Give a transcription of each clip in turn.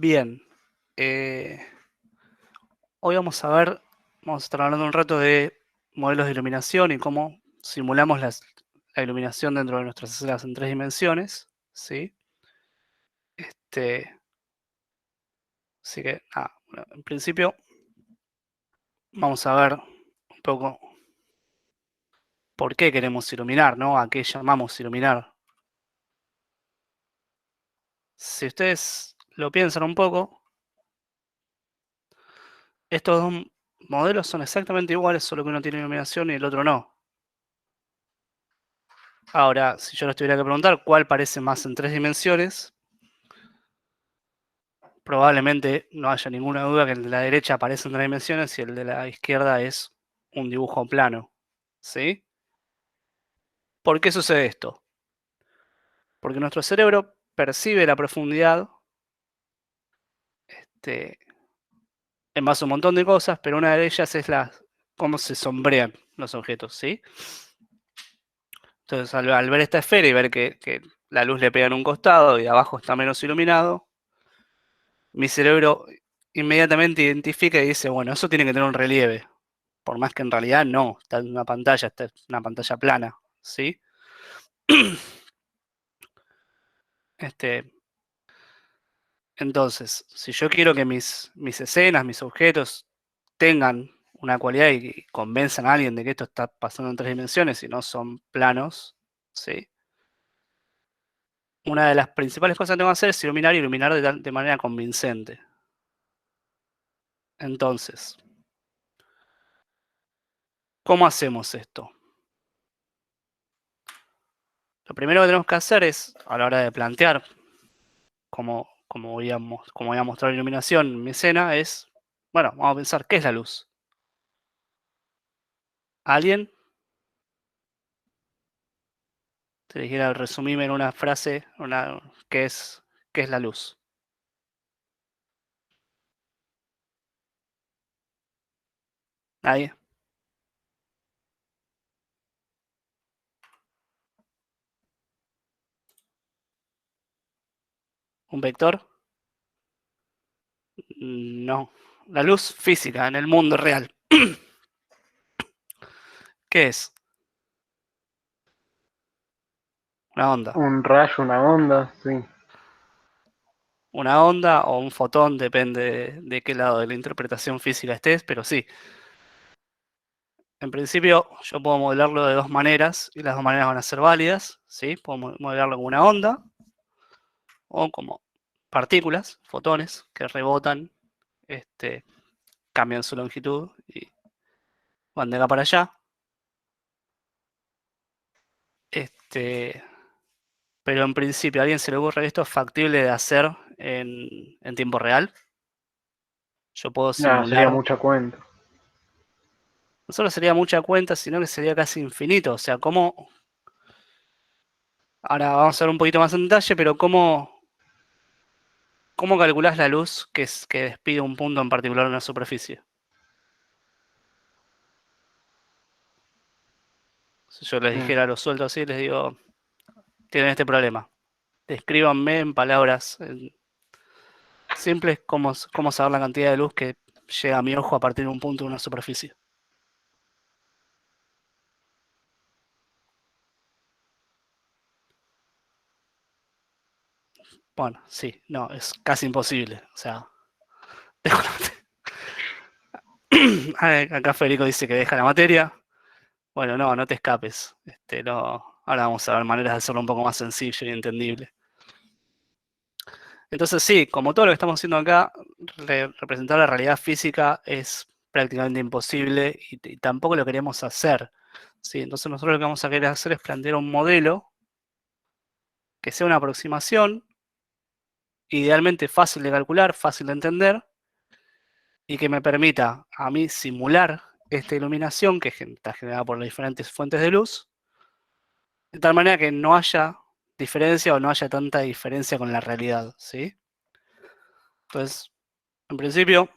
Bien, hoy vamos a estar hablando un rato de modelos de iluminación y cómo simulamos la iluminación dentro de nuestras escenas en 3 dimensiones, ¿sí? Así que, bueno, en principio vamos a ver un poco por qué queremos iluminar, ¿no? A qué llamamos iluminar. Si ustedes lo piensan un poco, estos dos modelos son exactamente iguales, solo que uno tiene iluminación y el otro no. Ahora, si yo les tuviera que preguntar cuál parece más en 3 dimensiones, probablemente no haya ninguna duda que el de la derecha aparece en 3 dimensiones y el de la izquierda es un dibujo plano. ¿Sí? ¿Por qué sucede esto? Porque nuestro cerebro percibe la profundidad este, en base a un montón de cosas, pero una de ellas es cómo se sombrean los objetos. ¿Sí? Entonces, al ver esta esfera y ver que la luz le pega en un costado y de abajo está menos iluminado, mi cerebro inmediatamente identifica y dice, bueno, eso tiene que tener un relieve. Por más que en realidad no, está en una pantalla, está en una pantalla plana, ¿sí? Este, entonces, si yo quiero que mis escenas, mis objetos tengan una cualidad y convenzan a alguien de que esto está pasando en 3 dimensiones y no son planos, ¿sí? Una de las principales cosas que tengo que hacer es iluminar y iluminar de manera convincente. Entonces, ¿cómo hacemos esto? Lo primero que tenemos que hacer es, a la hora de plantear cómo voy a mostrar la iluminación en mi escena, es, bueno, vamos a pensar, ¿qué es la luz? ¿Alguien? Te dijera resumirme en una frase, ¿qué es la luz? ¿Nadie? ¿Un vector? No. La luz física en el mundo real. ¿Qué es? Una onda. Un rayo, una onda, sí. Una onda o un fotón, depende de qué lado de la interpretación física estés, pero sí. En principio, yo puedo modelarlo de dos maneras y las dos maneras van a ser válidas, ¿sí? Puedo modelarlo como una onda o como partículas, fotones, que rebotan, este, cambian su longitud y van de acá para allá. Este, pero en principio, ¿a alguien se le ocurre que esto es factible de hacer en tiempo real? Yo puedo Nada, sería simular. mucha cuenta. No solo sería mucha cuenta, sino que sería casi infinito. O sea, ¿cómo? Ahora vamos a ver un poquito más en detalle, pero ¿cómo calculás la luz que despide un punto en particular en una superficie? Si yo les Mm. dijera lo suelto así, les digo, tienen este problema. Descríbanme en palabras simples cómo saber la cantidad de luz que llega a mi ojo a partir de un punto de una superficie. Bueno, sí, no, es casi imposible. O sea, acá Federico dice que deja la materia. Bueno, no, no te escapes. No. Ahora vamos a ver maneras de hacerlo un poco más sencillo y entendible. Entonces, sí, como todo lo que estamos haciendo acá, representar la realidad física es prácticamente imposible y tampoco lo queremos hacer. ¿Sí? Entonces, nosotros lo que vamos a querer hacer es plantear un modelo que sea una aproximación, idealmente fácil de calcular, fácil de entender, y que me permita a mí simular esta iluminación que está generada por las diferentes fuentes de luz, de tal manera que no haya diferencia o no haya tanta diferencia con la realidad, ¿sí? Entonces, en principio,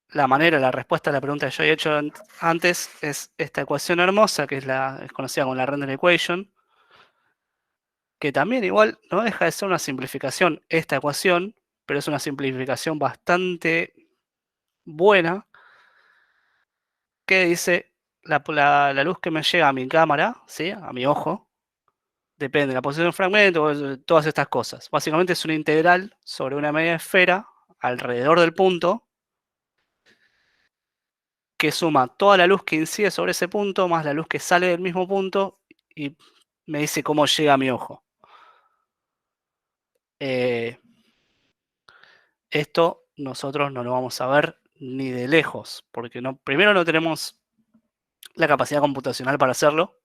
la respuesta a la pregunta que yo he hecho antes es esta ecuación hermosa, que es conocida como la Random Equation, que también igual no deja de ser una simplificación esta ecuación, pero es una simplificación bastante buena, que dice la luz que me llega a mi cámara, ¿sí? A mi ojo, depende de la posición del fragmento, todas estas cosas. Básicamente es una integral sobre una media esfera alrededor del punto que suma toda la luz que incide sobre ese punto más la luz que sale del mismo punto y me dice cómo llega a mi ojo. Eh, Esto nosotros no lo vamos a ver ni de lejos, porque no, primero no tenemos la capacidad computacional para hacerlo,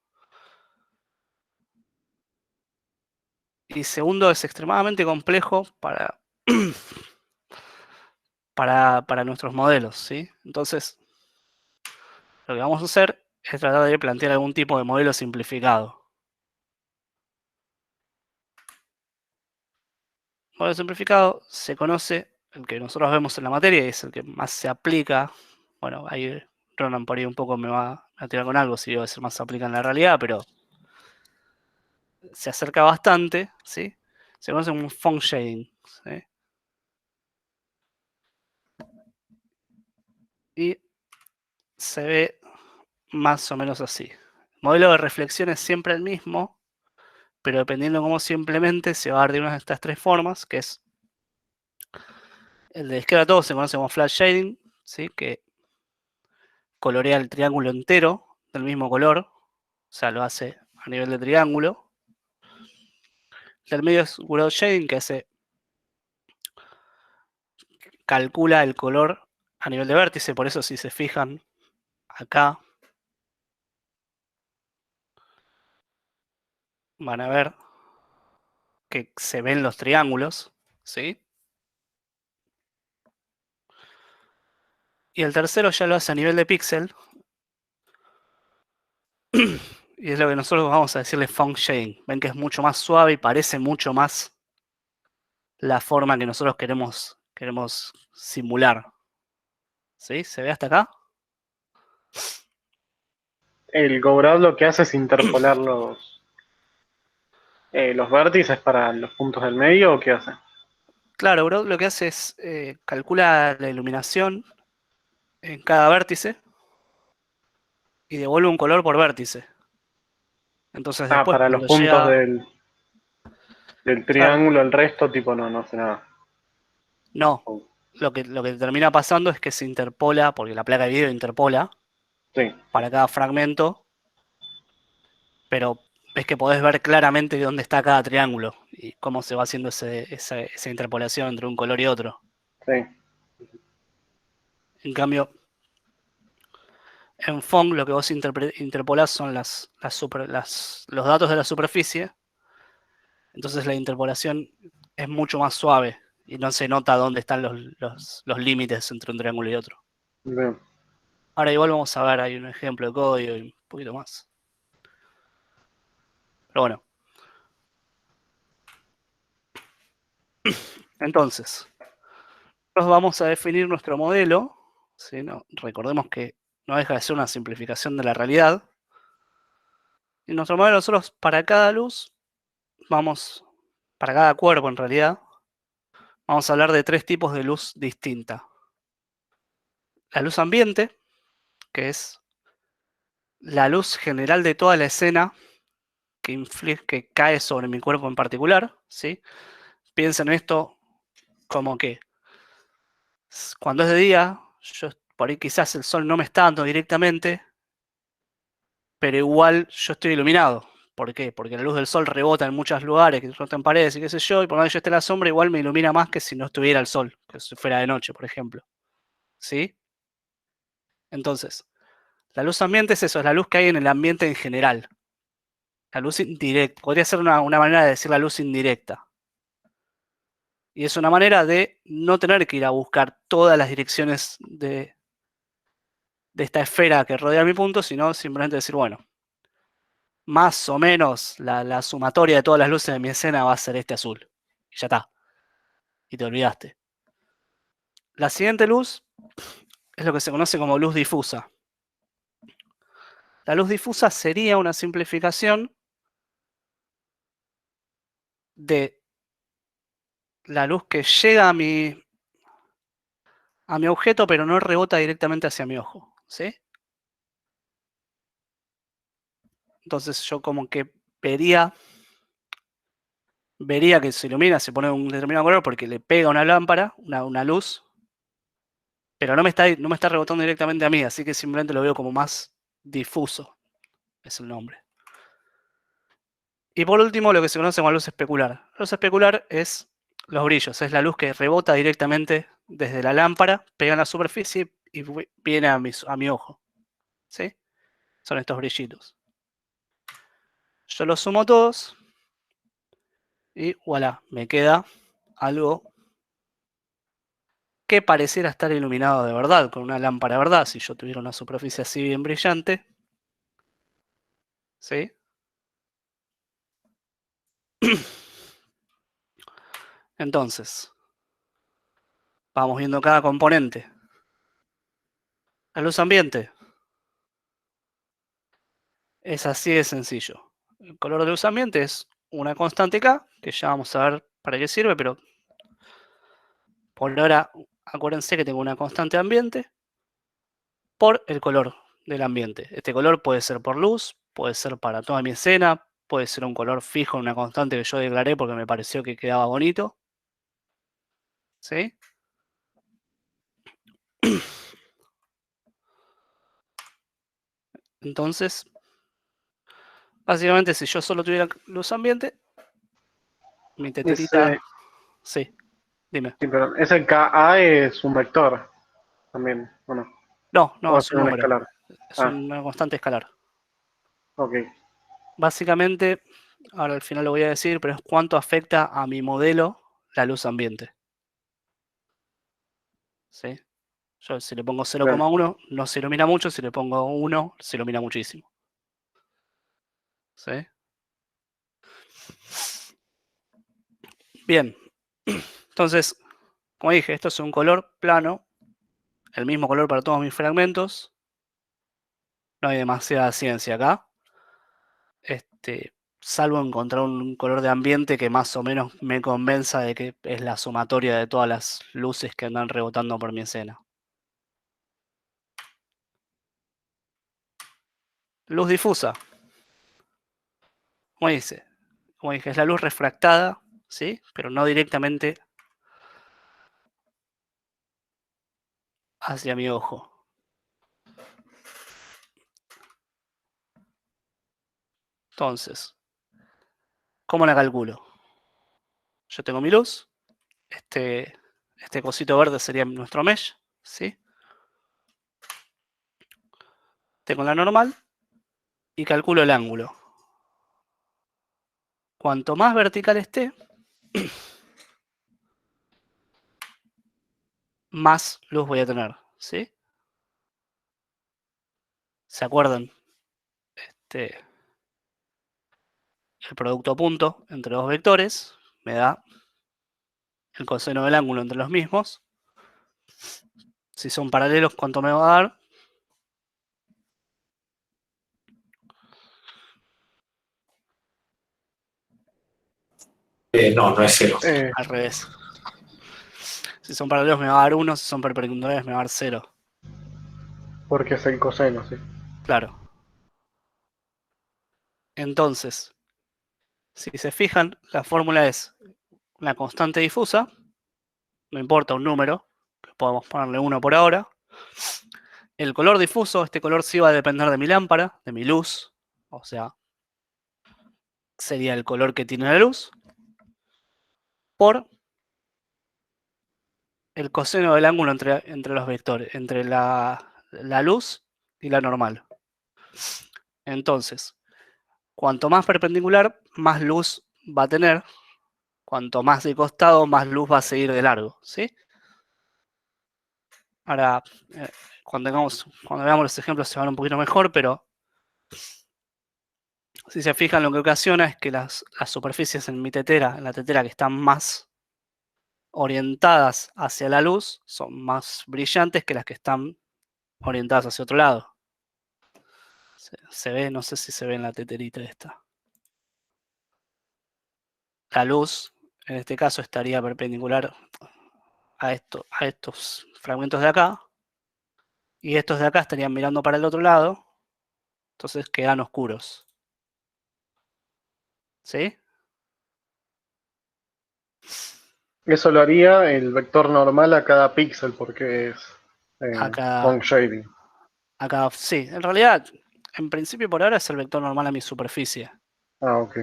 y segundo es extremadamente complejo para nuestros modelos, ¿sí? Entonces, lo que vamos a hacer es tratar de plantear algún tipo de modelo simplificado. Modelo simplificado se conoce, el que nosotros vemos en la materia y es el que más se aplica. Bueno, ahí Ronan por ahí un poco me va a tirar con algo si debe ser más se aplica en la realidad, pero se acerca bastante, ¿sí? Se conoce como un function shading, ¿sí? Y se ve más o menos así. El modelo de reflexión es siempre el mismo, pero dependiendo de cómo se implemente, se va a dar de una de estas tres formas, que es el de izquierda a todo se conoce como flat shading, ¿sí? Que colorea el triángulo entero del mismo color, o sea, lo hace a nivel de triángulo. El medio es world shading, que calcula el color a nivel de vértice, por eso si se fijan acá, van a ver que se ven los triángulos, ¿sí? Y el tercero ya lo hace a nivel de píxel, y es lo que nosotros vamos a decirle font shading. Ven que es mucho más suave y parece mucho más la forma que nosotros queremos simular. ¿Sí? ¿Se ve hasta acá? El GoGraph lo que hace es interpolar los vértices para los puntos del medio, ¿o qué hace? Claro, Broad lo que hace es calcula la iluminación en cada vértice y devuelve un color por vértice. Entonces Ah, después para los cuando puntos llega... del Claro, triángulo, el resto, tipo, no hace nada. no. Oh, Lo que termina pasando es que se interpola, porque la placa de video interpola sí, para cada fragmento, pero ves que podés ver claramente dónde está cada triángulo y cómo se va haciendo esa interpolación entre un color y otro. sí, En cambio, en Phong lo que vos interpolás son los datos de la superficie, entonces la interpolación es mucho más suave y no se nota dónde están los límites entre un triángulo y otro. bien. Ahora igual vamos a ver, hay un ejemplo de código y un poquito más. Pero bueno, entonces, nos vamos a definir nuestro modelo, ¿sí? No, recordemos que no deja de ser una simplificación de la realidad. Y nuestro modelo nosotros para cada luz, para cada cuerpo en realidad, vamos a hablar de tres tipos de luz distinta. La luz ambiente, que es la luz general de toda la escena que cae sobre mi cuerpo en particular, ¿sí? Piensen en esto como que cuando es de día, por ahí quizás el sol no me está dando directamente, pero igual yo estoy iluminado. ¿Por qué? Porque la luz del sol rebota en muchos lugares, que rebota en paredes y qué sé yo, y por más que yo esté en la sombra, igual me ilumina más que si no estuviera el sol, que si fuera de noche, por ejemplo. ¿Sí? Entonces, la luz ambiente es eso, es la luz que hay en el ambiente en general. La luz indirecta. Podría ser una manera de decir la luz indirecta. Y es una manera de no tener que ir a buscar todas las direcciones de esta esfera que rodea mi punto, sino simplemente decir, bueno, más o menos la sumatoria de todas las luces de mi escena va a ser este azul. Y ya está. Y te olvidaste. La siguiente luz es lo que se conoce como luz difusa. La luz difusa sería una simplificación de la luz que llega a mi objeto, pero no rebota directamente hacia mi ojo, ¿sí? Entonces yo como que vería que se ilumina, se pone un determinado color porque le pega una lámpara, una luz, pero no me está rebotando directamente a mí, así que simplemente lo veo como más difuso, es el nombre. Y por último, lo que se conoce como luz especular. La luz especular es los brillos, es la luz que rebota directamente desde la lámpara, pega en la superficie y viene a mi ojo, ¿sí? Son estos brillitos. Yo los sumo todos y voilà, me queda algo que pareciera estar iluminado de verdad, con una lámpara de verdad, si yo tuviera una superficie así bien brillante, ¿sí? Entonces, vamos viendo cada componente. La luz ambiente es así de sencillo. El color de luz ambiente es una constante K, que ya vamos a ver para qué sirve, pero por ahora acuérdense que tengo una constante ambiente por el color del ambiente. Este color puede ser por luz, puede ser para toda mi escena, puede ser un color fijo en una constante que yo declaré porque me pareció que quedaba bonito. ¿Sí? Entonces, básicamente si yo solo tuviera luz ambiente, mi teterita... Ese, Sí, dime. sí, perdón, ese KA es un vector también, ¿o no? No, no, O es es un un número. escalar. Es Ah, una constante escalar. ok. Básicamente, ahora al final lo voy a decir, pero es cuánto afecta a mi modelo la luz ambiente. ¿Sí? Yo si le pongo Bien. 0,1 no se ilumina mucho, si le pongo 1 se ilumina muchísimo. ¿Sí? Bien, entonces, como dije, esto es un color plano, el mismo color para todos mis fragmentos. No hay demasiada ciencia acá. Salvo encontrar un color de ambiente que más o menos me convenza de que es la sumatoria de todas las luces que andan rebotando por mi escena. Luz difusa, como dice, como dije, es la luz refractada, ¿sí? Pero no directamente hacia mi ojo. Entonces, ¿cómo la calculo? Yo tengo mi luz, este cosito verde sería nuestro mesh, ¿sí? Tengo la normal y calculo el ángulo. Cuanto más vertical esté, más luz voy a tener, ¿sí? ¿Se acuerdan? Este, el producto punto entre dos vectores me da el coseno del ángulo entre los mismos. Si son paralelos, ¿cuánto me va a dar? No, no es cero. Al revés. Si son paralelos me va a dar 1, si son perpendiculares me va a dar 0. Porque es el coseno, sí. Claro. Entonces, si se fijan, la fórmula es una constante difusa, no importa un número, que podemos ponerle 1 por ahora. El color difuso, este color sí va a depender de mi lámpara, de mi luz, o sea, sería el color que tiene la luz, por el coseno del ángulo entre los vectores, entre la luz y la normal. Entonces, cuanto más perpendicular, más luz va a tener. Cuanto más de costado, más luz va a seguir de largo, ¿sí? Ahora, cuando veamos los ejemplos se van un poquito mejor, pero si se fijan, lo que ocasiona es que las superficies en en la tetera que están más orientadas hacia la luz, son más brillantes que las que están orientadas hacia otro lado. Se ve, no sé si se ve en la teterita esta. la luz, en este caso, estaría perpendicular a estos fragmentos de acá, y estos de acá estarían mirando para el otro lado, entonces quedan oscuros. ¿Sí? Eso lo haría el vector normal a cada píxel porque es Acá, con shading. acá, sí, en realidad, en principio por ahora es el vector normal a mi superficie. Ah, ok.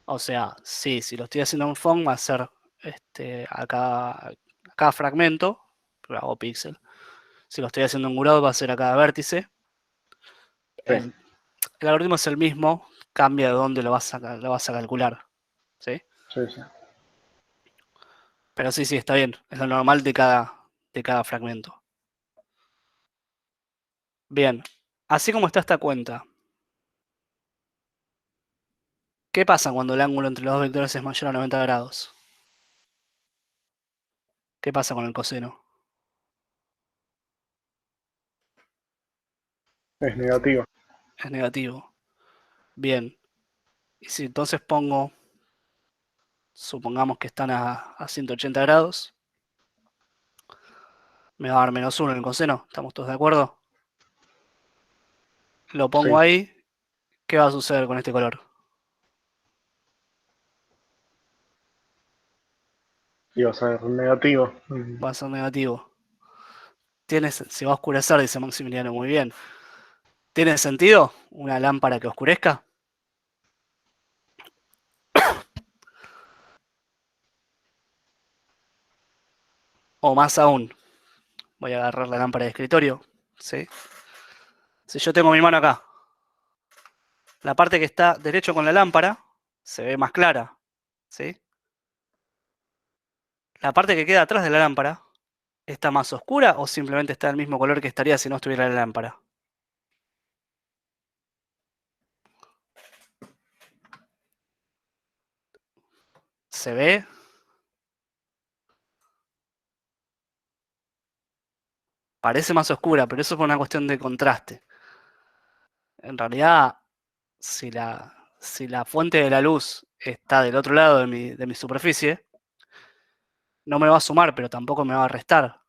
O sea, sí, si lo estoy haciendo en Font va a ser a cada fragmento, pero hago píxel. Si lo estoy haciendo en Gurado va a ser a cada vértice. Sí, El, el algoritmo es el mismo, cambia de dónde lo vas a calcular. ¿Sí? sí, sí. Pero sí, sí, está bien. Es lo normal de cada fragmento. Bien. Así como está esta cuenta, ¿qué pasa cuando el ángulo entre los dos vectores es mayor a 90 grados? ¿Qué pasa con el coseno? Es negativo. Es negativo. Bien. Y si entonces pongo, supongamos que están a 180 grados, me va a dar -1 en el coseno. ¿Estamos todos de acuerdo? Lo pongo Sí. ahí. ¿Qué va a suceder con este color? Iba a ser negativo. Va a ser negativo. Se va a oscurecer, dice Maximiliano. Muy bien. ¿Tiene sentido una lámpara que oscurezca? O más aún, voy a agarrar la lámpara de escritorio. ¿Sí? Si yo tengo mi mano acá, la parte que está derecho con la lámpara se ve más clara. ¿Sí? La parte que queda atrás de la lámpara está más oscura o simplemente está del mismo color que estaría si no estuviera la lámpara. ¿Se ve? Parece más oscura, pero eso es por una cuestión de contraste. En realidad, si la fuente de la luz está del otro lado de mi superficie, no me va a sumar, pero tampoco me va a restar.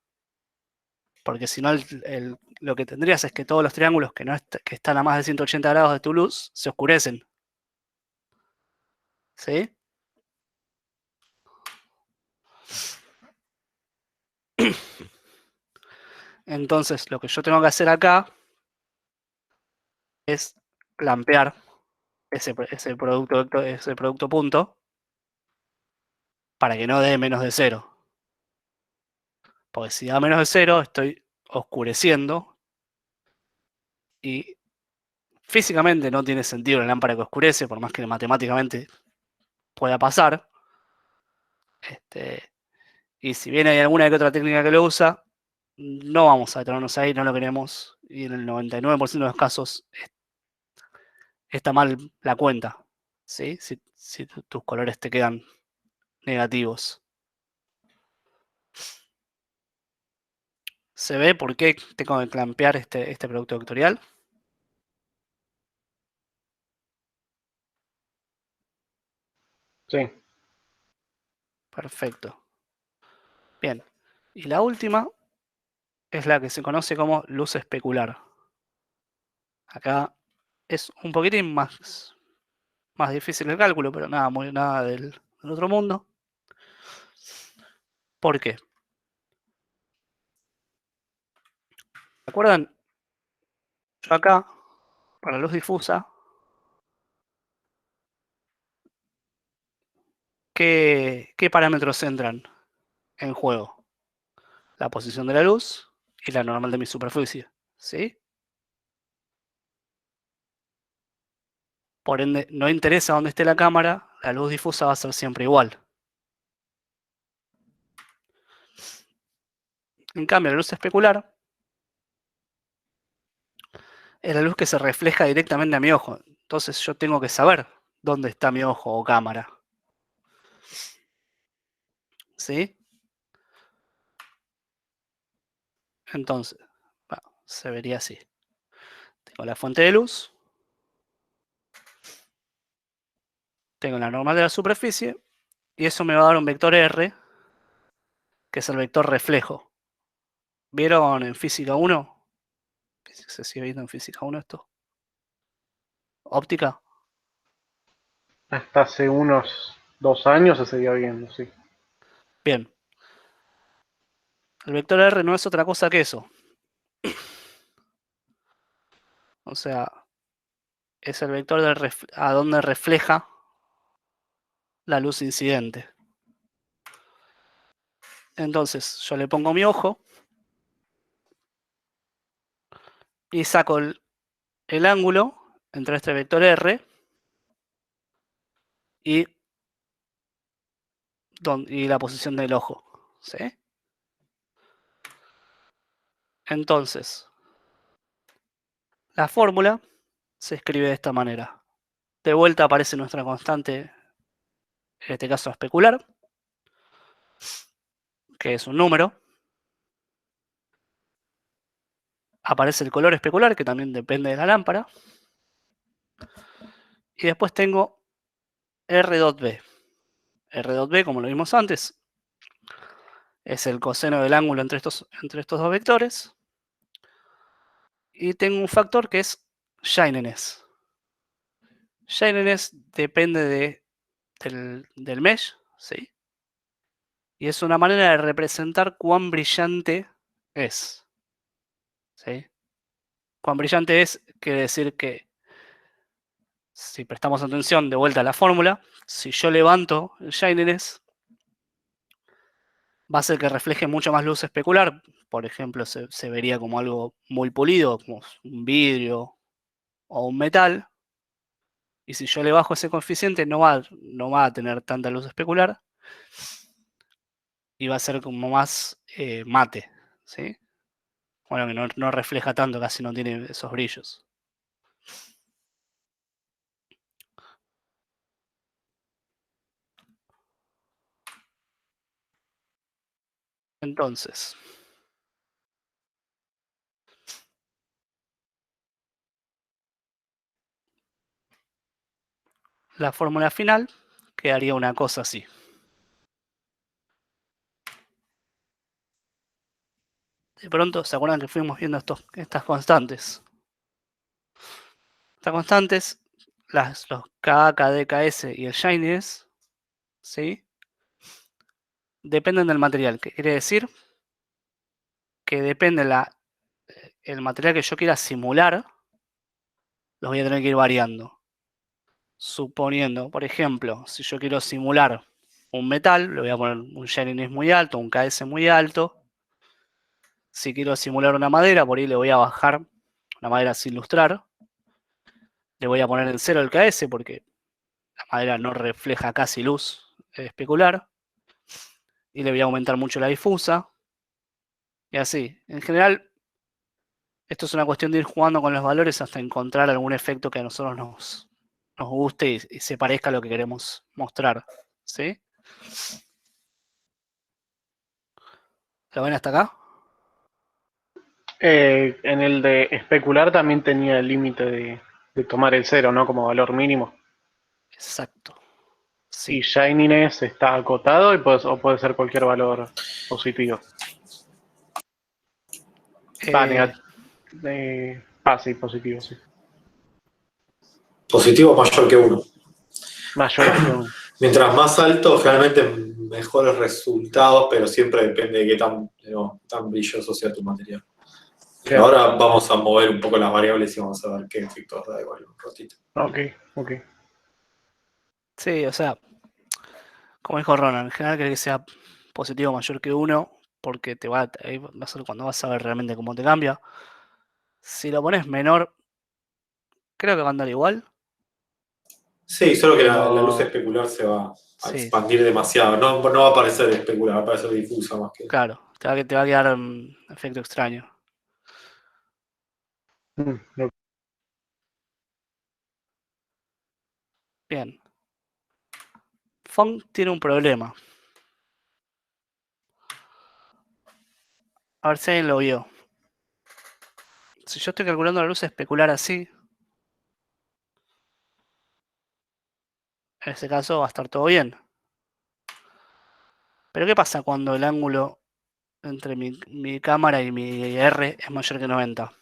Porque si no, lo que tendrías es que todos los triángulos que están a más de 180 grados de tu luz se oscurecen. ¿Sí? Entonces, lo que yo tengo que hacer acá es clampear ese producto punto para que no dé -0. Porque si da -0, estoy oscureciendo y físicamente no tiene sentido la lámpara que oscurece, por más que matemáticamente pueda pasar. Este, y si bien hay alguna que otra técnica que lo usa, no vamos a detenernos ahí, no lo queremos. Y en el 99% de los casos está mal la cuenta. ¿Sí? Si tus colores te quedan negativos. ¿Se ve por qué tengo que clampear este producto vectorial? Sí, Perfecto. Bien. Y la última es la que se conoce como luz especular. Acá es un poquitín más difícil el cálculo, pero nada del otro mundo. ¿Por qué? ¿Se acuerdan? Yo acá, para luz difusa, ¿qué parámetros entran en juego? La posición de la luz y la normal de mi superficie. ¿Sí? Por ende, no interesa dónde esté la cámara, la luz difusa va a ser siempre igual. En cambio, la luz especular es la luz que se refleja directamente a mi ojo. Entonces yo tengo que saber dónde está mi ojo o cámara. ¿Sí? Entonces, bueno, se vería así. Tengo la fuente de luz, tengo la normal de la superficie Y eso me va a dar un vector R, que es el vector reflejo. ¿Vieron en física 1? ¿Se sigue viendo en física 1 esto? ¿Óptica? Hasta hace unos 2 años se seguía viendo, sí. Bien. El vector R no es otra cosa que eso. O sea, es el vector a donde refleja la luz incidente. Entonces, yo le pongo mi ojo y saco el ángulo entre este vector R y, y la posición del ojo. ¿Sí? Entonces, la fórmula se escribe de esta manera. De vuelta aparece nuestra constante, en este caso especular, que es un número. Aparece el color especular, que también depende de la lámpara. Y después tengo R.B. R.B, como lo vimos antes, es el coseno del ángulo entre estos dos vectores. Y tengo un factor que es shininess. Shininess depende del mesh, ¿sí? Y es una manera de representar cuán brillante es. ¿Sí? Cuán brillante es quiere decir que, si prestamos atención de vuelta a la fórmula, si yo levanto el shininess, va a ser que refleje mucho más luz especular. Por ejemplo, se vería como algo muy pulido, como un vidrio o un metal. Y si yo le bajo ese coeficiente, no va a tener tanta luz especular y va a ser como más mate, ¿sí? Bueno, que no refleja tanto, casi no tiene esos brillos. Entonces, la fórmula final quedaría una cosa así. De pronto, ¿se acuerdan que fuimos viendo estas constantes? Estas constantes, los Ka, Kd, Ks y el shininess, ¿sí? Dependen del material. ¿Qué quiere decir? Que depende el material que yo quiera simular, los voy a tener que ir variando. Suponiendo, por ejemplo, si yo quiero simular un metal, le voy a poner un shininess muy alto, un Ks muy alto. Si quiero simular una madera, por ahí le voy a bajar una madera sin lustrar. Le voy a poner en 0 el Ks porque la madera no refleja casi luz especular. Y le voy a aumentar mucho la difusa. Y así. En general, esto es una cuestión de ir jugando con los valores hasta encontrar algún efecto que a nosotros nos guste y se parezca a lo que queremos mostrar. ¿Sí? ¿Lo ven hasta acá? En el de especular también tenía el límite de tomar el cero, ¿no? Como valor mínimo. Exacto. Sí. Y shininess está acotado o puede ser cualquier valor positivo. Va, Eh, sí, positivo, sí. Positivo mayor que 1. Mayor que un. Mientras más alto, generalmente mejores resultados, pero siempre depende de qué tan brilloso sea tu material. Pero Claro. ahora vamos a mover un poco las variables y vamos a ver qué efectos da igual un ratito. Ok, ok. sí, o sea, como dijo Ronan, en general creo que sea positivo mayor que 1, porque ahí va a ser cuando vas a ver realmente cómo te cambia. Si lo pones menor, creo que va a andar igual, Sí, solo que la luz pero especular se va a sí, expandir demasiado. No va a parecer especular, va a parecer difusa más que. claro, te va a quedar un efecto extraño. Ok. Bien. Fong tiene un problema. A ver si alguien lo vio. Si yo estoy calculando la luz especular así, en este caso va a estar todo bien. Pero ¿qué pasa cuando el ángulo entre mi cámara y mi R es mayor que 90?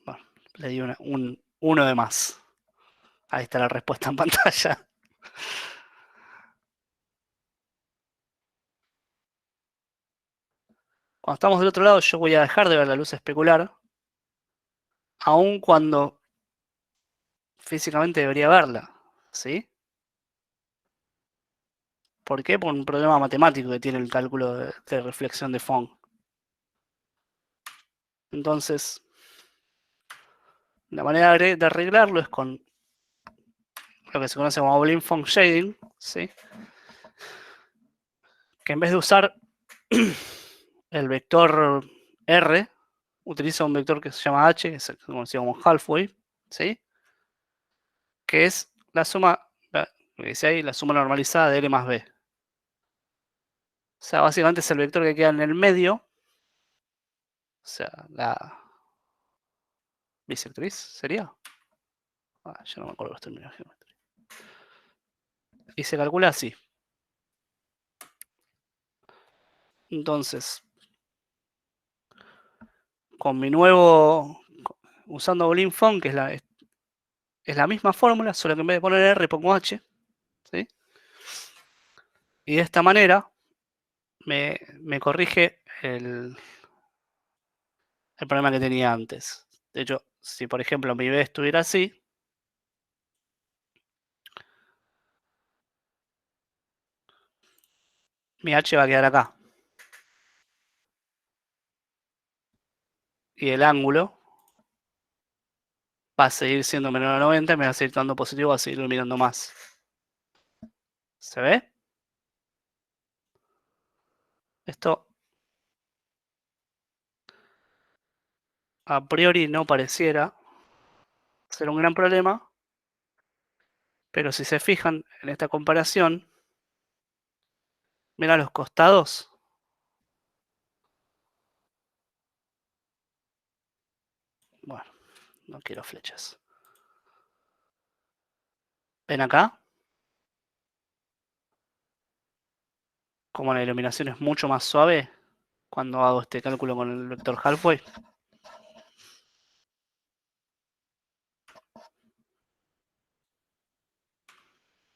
Bueno, le di un 1 de más. Ahí está la respuesta en pantalla. Cuando estamos del otro lado, yo voy a dejar de ver la luz especular, aun cuando físicamente debería verla, ¿sí? ¿Por qué? Por un problema matemático que tiene el cálculo de reflexión de Phong. Entonces, la manera de arreglarlo es con lo que se conoce como Blink-Phong Shading, ¿sí? Que en vez de usar el vector R, utiliza un vector que se llama H, que es conocido como halfway, ¿sí? Que es la suma, que dice ahí, la suma normalizada de L más B. O sea, básicamente es el vector que queda en el medio, o sea, la bisectriz sería. Ya no me acuerdo los términos de geometría. Y se calcula así. Entonces, con mi nuevo, usando Blink-Phong, que es la misma fórmula, solo que en vez de poner R pongo H, ¿sí? Y de esta manera me corrige el problema que tenía antes. De hecho, si por ejemplo mi B estuviera así, mi H va a quedar acá. Y el ángulo va a seguir siendo menor a 90, me va a seguir dando positivo, va a seguir iluminando más. ¿Se ve? Esto a priori no pareciera ser un gran problema, pero si se fijan en esta comparación, miren los costados. Bueno, no quiero flechas. ¿Ven acá? Como la iluminación es mucho más suave cuando hago este cálculo con el vector halfway.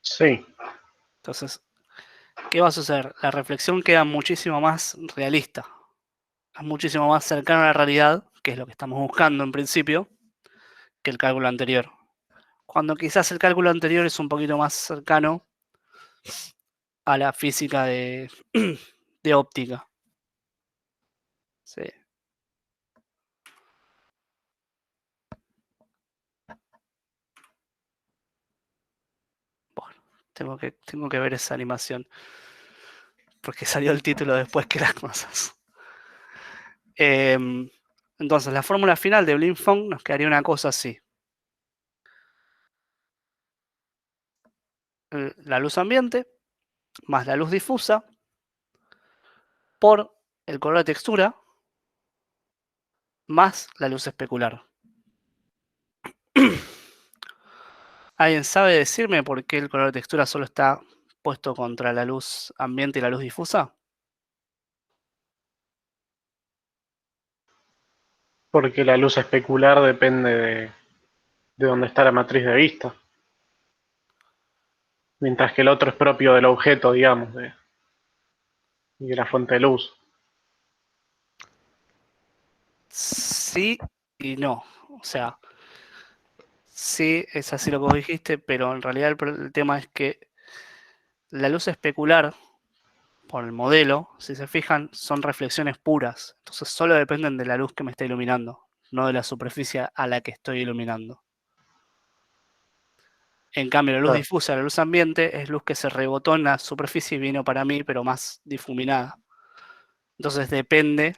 Sí, Entonces, ¿qué va a suceder? La reflexión queda muchísimo más realista. Es muchísimo más cercano a la realidad, que es lo que estamos buscando en principio, que el cálculo anterior. Cuando quizás el cálculo anterior es un poquito más cercano a la física de óptica. Sí. Bueno, tengo que ver esa animación. Porque salió el título después que las cosas. Entonces, la fórmula final de Blink-Phong nos quedaría una cosa así. La luz ambiente más la luz difusa por el color de textura más la luz especular. ¿Alguien sabe decirme por qué el color de textura solo está puesto contra la luz ambiente y la luz difusa? porque la luz especular depende de dónde está la matriz de vista, mientras que el otro es propio del objeto, digamos, y de la fuente de luz. Sí y no. O sea, sí es así lo que vos dijiste, pero en realidad el tema es que la luz especular, por el modelo, si se fijan, son reflexiones puras. Entonces solo dependen de la luz que me está iluminando, no de la superficie a la que estoy iluminando. En cambio, la luz Claro. difusa, la luz ambiente, es luz que se rebotó en la superficie y vino para mí, pero más difuminada. Entonces depende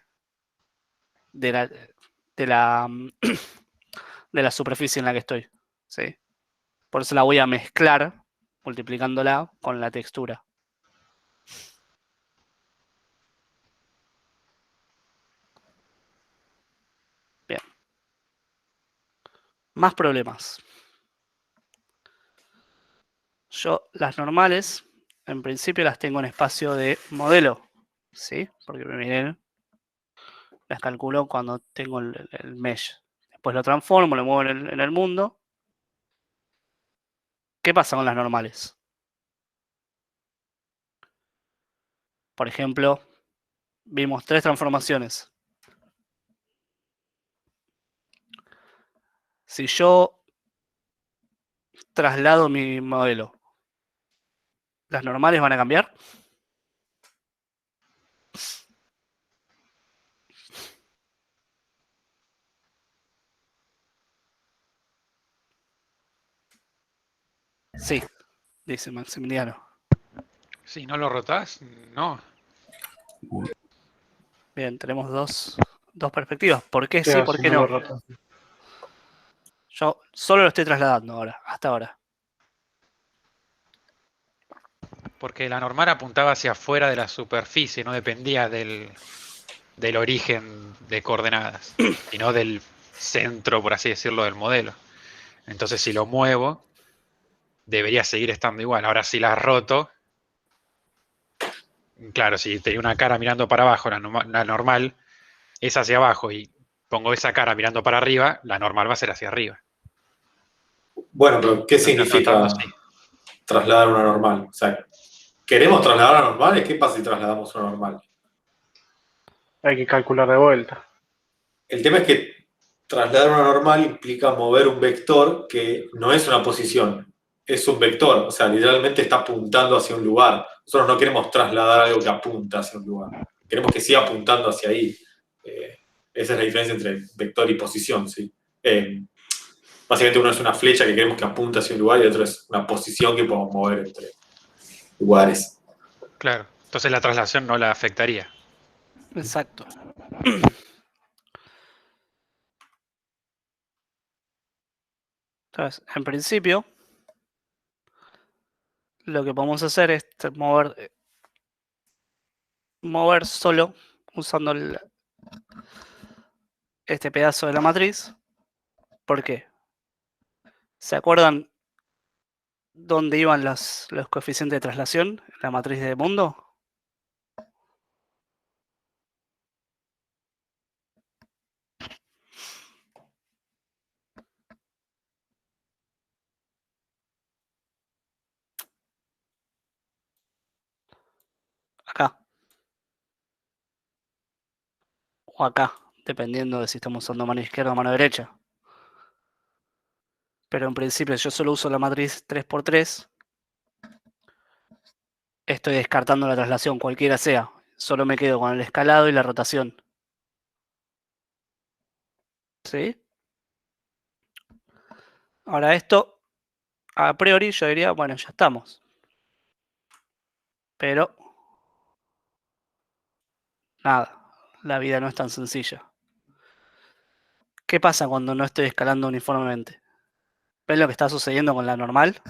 de de la, de la superficie en la que estoy. ¿Sí? Por eso la voy a mezclar, multiplicándola con la textura. Bien. Más problemas. yo las normales, en principio las tengo en espacio de modelo, ¿sí? Porque me vienen, las calculo cuando tengo el mesh. Después lo transformo, lo muevo en el mundo. ¿Qué pasa con las normales? Por ejemplo, vimos 3 transformaciones. Si yo traslado mi modelo, ¿las normales van a cambiar? Sí, dice Maximiliano. Si no lo rotás, no. Bien, tenemos dos perspectivas. ¿Por qué sí, Claro, por si qué no lo no? rotas. Yo solo lo estoy trasladando ahora, hasta ahora. Porque la normal apuntaba hacia afuera de la superficie, no dependía del origen de coordenadas, sino del centro, por así decirlo, del modelo. Entonces, si lo muevo, debería seguir estando igual. Ahora, si la roto, claro, si tenía una cara mirando para abajo, la normal es hacia abajo y pongo esa cara mirando para arriba, la normal va a ser hacia arriba. Bueno, pero ¿qué Pero tratando, significa sí. trasladar una normal? O sea, ¿queremos trasladar una normal? ¿Qué pasa si trasladamos una normal? Hay que calcular de vuelta. El tema es que trasladar una normal implica mover un vector que no es una posición, es un vector, o sea, literalmente está apuntando hacia un lugar. Nosotros no queremos trasladar algo que apunta hacia un lugar, queremos que siga apuntando hacia ahí. Esa es la diferencia entre vector y posición, ¿sí? Básicamente uno es una flecha que queremos que apunte hacia un lugar y el otro es una posición que podemos mover entre lugares. Claro. Entonces la traslación no la afectaría. Exacto. Entonces, en principio, lo que podemos hacer es mover solo usando este pedazo de la matriz. ¿Por qué? ¿Se acuerdan dónde iban los coeficientes de traslación en la matriz de mundo? Acá. O acá, dependiendo de si estamos usando mano izquierda o mano derecha. Pero en principio yo solo uso la matriz 3×3. Estoy descartando la traslación, cualquiera sea. Solo me quedo con el escalado y la rotación. ¿Sí? Ahora esto, a priori yo diría, bueno, ya estamos. Pero, nada, la vida no es tan sencilla. ¿Qué pasa cuando no estoy escalando uniformemente? ¿Ven lo que está sucediendo con la normal?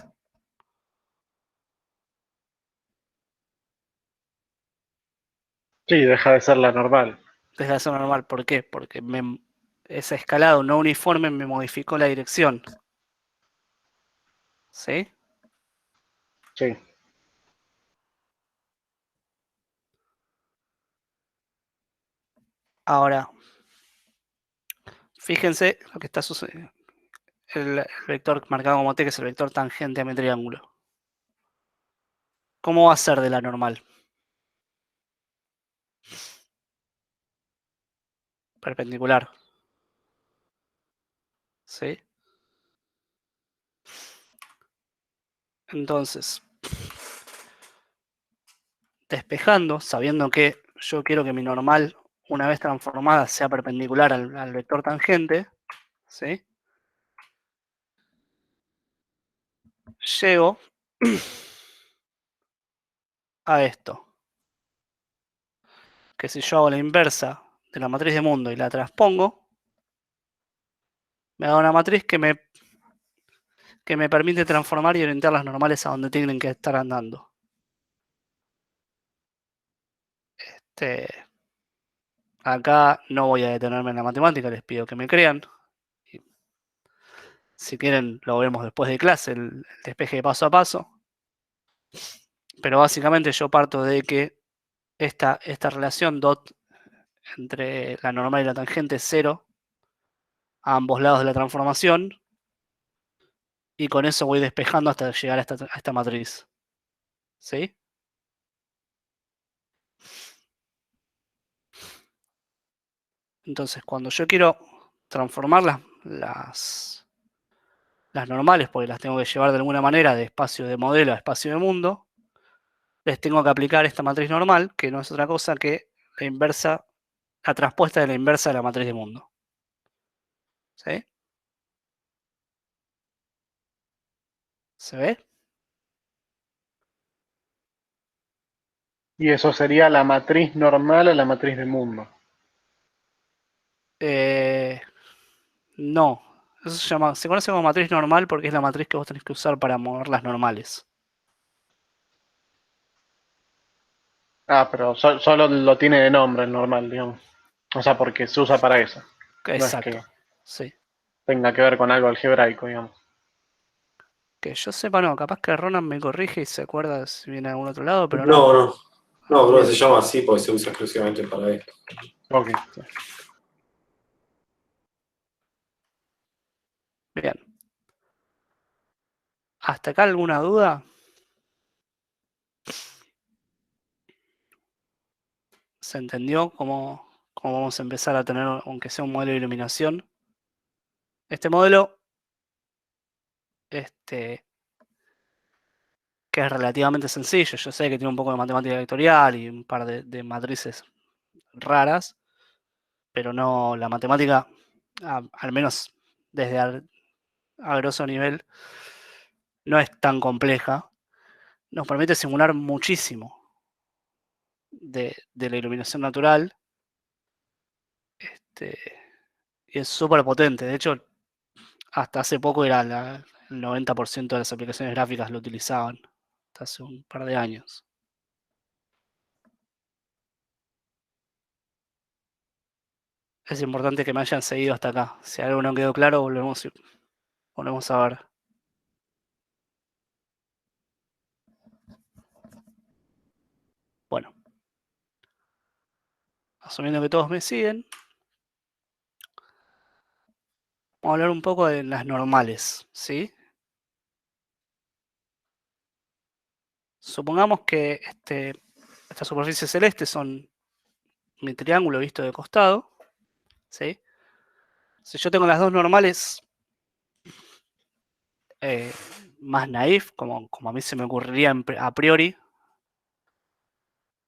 Sí, deja de ser la normal. Deja de ser normal. ¿Por qué? Porque ese escalado no uniforme me modificó la dirección. ¿Sí? Sí. Ahora, fíjense lo que está sucediendo. El vector marcado como T, que es el vector tangente a mi triángulo. ¿Cómo va a ser de la normal? Perpendicular. ¿Sí? Entonces, despejando, sabiendo que yo quiero que mi normal, una vez transformada, sea perpendicular al vector tangente, ¿sí? Llego a esto. Que si yo hago la inversa de la matriz de mundo y la transpongo, me da una matriz que me permite transformar y orientar las normales a donde tienen que estar andando. Acá no voy a detenerme en la matemática, les pido que me crean. Si quieren, lo vemos después de clase, el despeje de paso a paso. Pero básicamente yo parto de que esta relación dot entre la normal y la tangente es 0 a ambos lados de la transformación, y con eso voy despejando hasta llegar a esta matriz. ¿Sí? Entonces, cuando yo quiero transformar las normales, porque las tengo que llevar de alguna manera de espacio de modelo a espacio de mundo, les tengo que aplicar esta matriz normal, que no es otra cosa que la transpuesta de la inversa de la matriz de mundo. ¿Sí? ¿Se ve? Y eso sería la matriz normal a la matriz de mundo. No. Eso se conoce como matriz normal porque es la matriz que vos tenés que usar para mover las normales. Ah, pero solo lo tiene de nombre el normal, digamos. O sea, porque se usa para eso. No es Exacto. que Sí. tenga que ver con algo algebraico, digamos. Que yo sepa, no. Capaz que Ronan me corrige y se acuerda si viene de algún otro lado, pero no. No, no. No, Ah, bro, se bien. llama así porque se usa exclusivamente para esto. Ok. Bien. ¿Hasta acá alguna duda? ¿Se entendió cómo vamos a empezar a tener, aunque sea un modelo de iluminación? Este modelo, que es relativamente sencillo. Yo sé que tiene un poco de matemática vectorial y un par de matrices raras, pero no la matemática, al menos desde a grosso nivel, no es tan compleja. Nos permite simular muchísimo de la iluminación natural. Y es súper potente. De hecho, hasta hace poco era el 90% de las aplicaciones gráficas lo utilizaban. Hasta hace un par de años. Es importante que me hayan seguido hasta acá. Si algo no quedó claro, volvemos a ver. Bueno, asumiendo que todos me siguen, vamos a hablar un poco de las normales, ¿sí? Supongamos que esta superficie celeste son mi triángulo visto de costado, ¿sí? Si yo tengo las dos normales más naif, como a mí se me ocurriría a priori,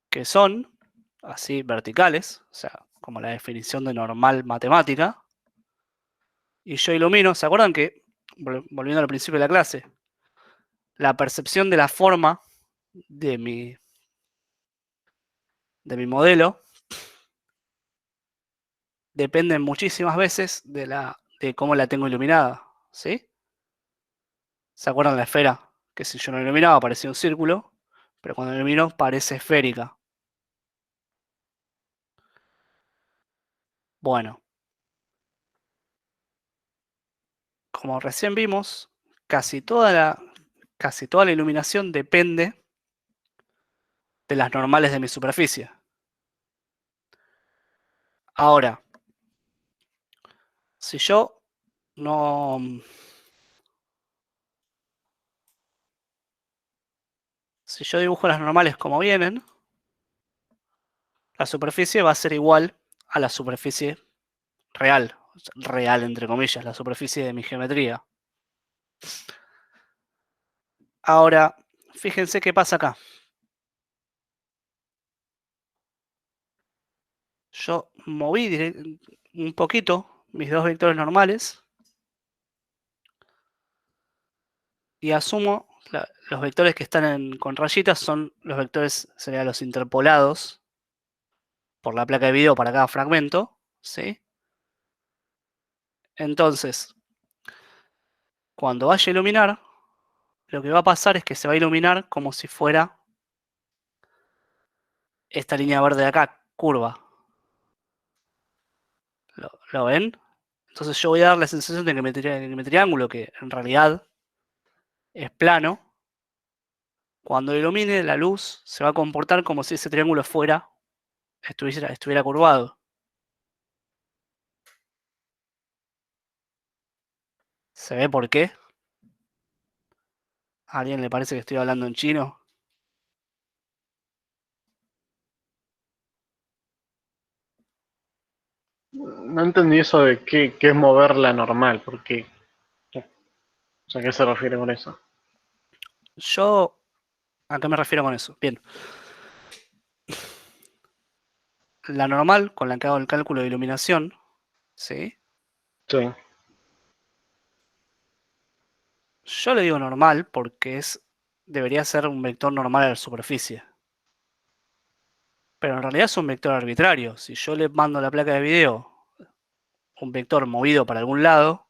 que son así verticales, o sea, como la definición de normal matemática, y yo ilumino, ¿se acuerdan que, volviendo al principio de la clase, la percepción de la forma de mi modelo depende muchísimas veces de cómo la tengo iluminada, ¿sí? ¿Se acuerdan la esfera? Que si yo no iluminaba parecía un círculo, pero cuando ilumino parece esférica. Bueno, como recién vimos, casi toda la iluminación depende de las normales de mi superficie. Ahora, si yo no... Si yo dibujo las normales como vienen, la superficie va a ser igual a la superficie real. Real, entre comillas, la superficie de mi geometría. Ahora, fíjense qué pasa acá. Yo moví un poquito mis dos vectores normales y asumo los vectores que están con rayitas son los vectores, serían los interpolados por la placa de video para cada fragmento, ¿sí? Entonces, cuando vaya a iluminar, lo que va a pasar es que se va a iluminar como si fuera esta línea verde de acá, curva. ¿Lo ven? Entonces yo voy a dar la sensación de que mi triángulo, que en realidad es plano, Cuando ilumine, la luz se va a comportar como si ese triángulo estuviera curvado. ¿Se ve por qué? ¿A alguien le parece que estoy hablando en chino? No entendí eso de qué es mover la normal, porque, o sea, ¿a qué se refiere con eso? ¿A qué me refiero con eso? Bien. La normal, con la que hago el cálculo de iluminación, ¿sí? Sí, Yo le digo normal porque debería ser un vector normal a la superficie. Pero en realidad es un vector arbitrario. Si yo le mando a la placa de video un vector movido para algún lado,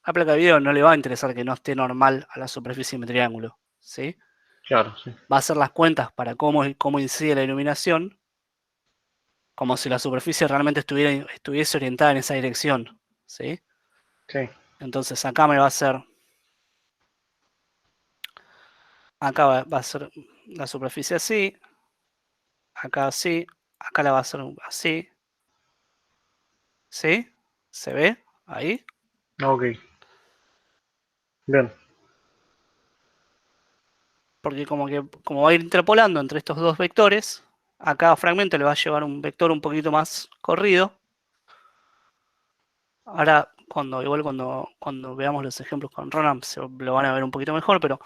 a la placa de video no le va a interesar que no esté normal a la superficie de mi triángulo, ¿sí? claro, sí. Va a hacer las cuentas para cómo incide la iluminación, como si la superficie realmente estuviese orientada en esa dirección, ¿sí? Sí, Entonces acá me va a hacer, acá va a ser la superficie así, acá así, acá la va a hacer así, ¿sí? ¿Se ve? Ahí. ok. Bien, Porque como va a ir interpolando entre estos dos vectores, a cada fragmento le va a llevar un vector un poquito más corrido. Ahora, cuando veamos los ejemplos con Ronan, lo van a ver un poquito mejor, pero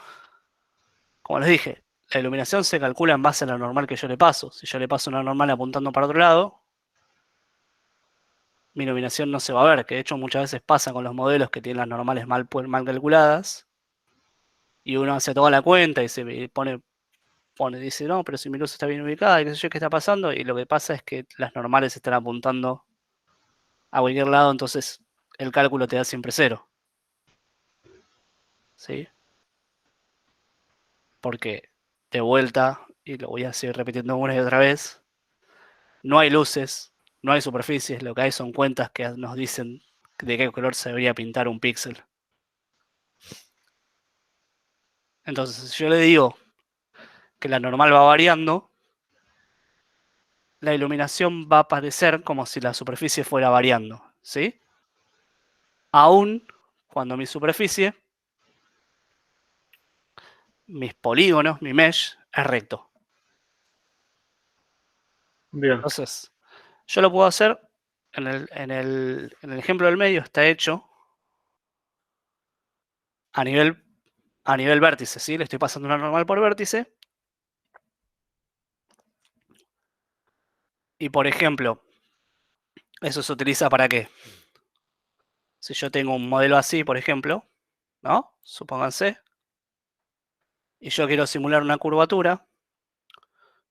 como les dije, la iluminación se calcula en base a la normal que yo le paso. Si yo le paso una normal apuntando para otro lado, mi iluminación no se va a ver, que de hecho muchas veces pasa con los modelos que tienen las normales mal calculadas, y uno hace toda la cuenta y dice, no, pero si mi luz está bien ubicada, y qué sé yo qué está pasando, y lo que pasa es que las normales están apuntando a cualquier lado, entonces el cálculo te da siempre cero, ¿sí? Porque de vuelta, y lo voy a seguir repitiendo una y otra vez, no hay luces, no hay superficies, lo que hay son cuentas que nos dicen de qué color se debería pintar un píxel. Entonces, si yo le digo que la normal va variando, la iluminación va a aparecer como si la superficie fuera variando, ¿sí? Aún cuando mi superficie, mis polígonos, mi mesh, es recto. bien, Entonces, yo lo puedo hacer en el ejemplo del medio, está hecho a nivel vértice, ¿sí? Le estoy pasando una normal por vértice. Y por ejemplo, ¿eso se utiliza para qué? Si yo tengo un modelo así, por ejemplo, ¿no? Supónganse, y yo quiero simular una curvatura,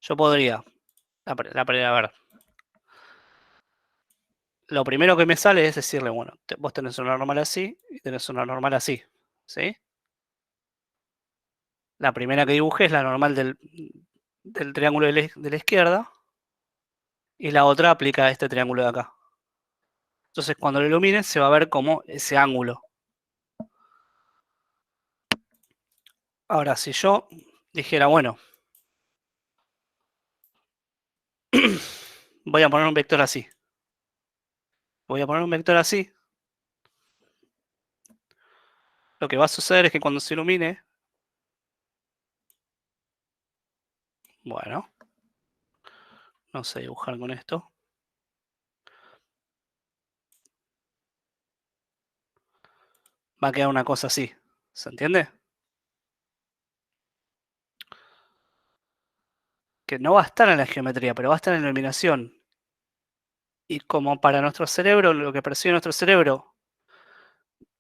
yo podría, a ver, lo primero que me sale es decirle, bueno, vos tenés una normal así y tenés una normal así, ¿sí? La primera que dibujé es la normal del triángulo de la izquierda y la otra aplica a este triángulo de acá. Entonces cuando lo ilumines se va a ver como ese ángulo. Ahora, si yo dijera, bueno, voy a poner un vector así. Voy a poner un vector así. Lo que va a suceder es que cuando se ilumine, bueno, no sé dibujar con esto. Va a quedar una cosa así. ¿Se entiende? Que no va a estar en la geometría, pero va a estar en la iluminación. Y como para nuestro cerebro, lo que percibe nuestro cerebro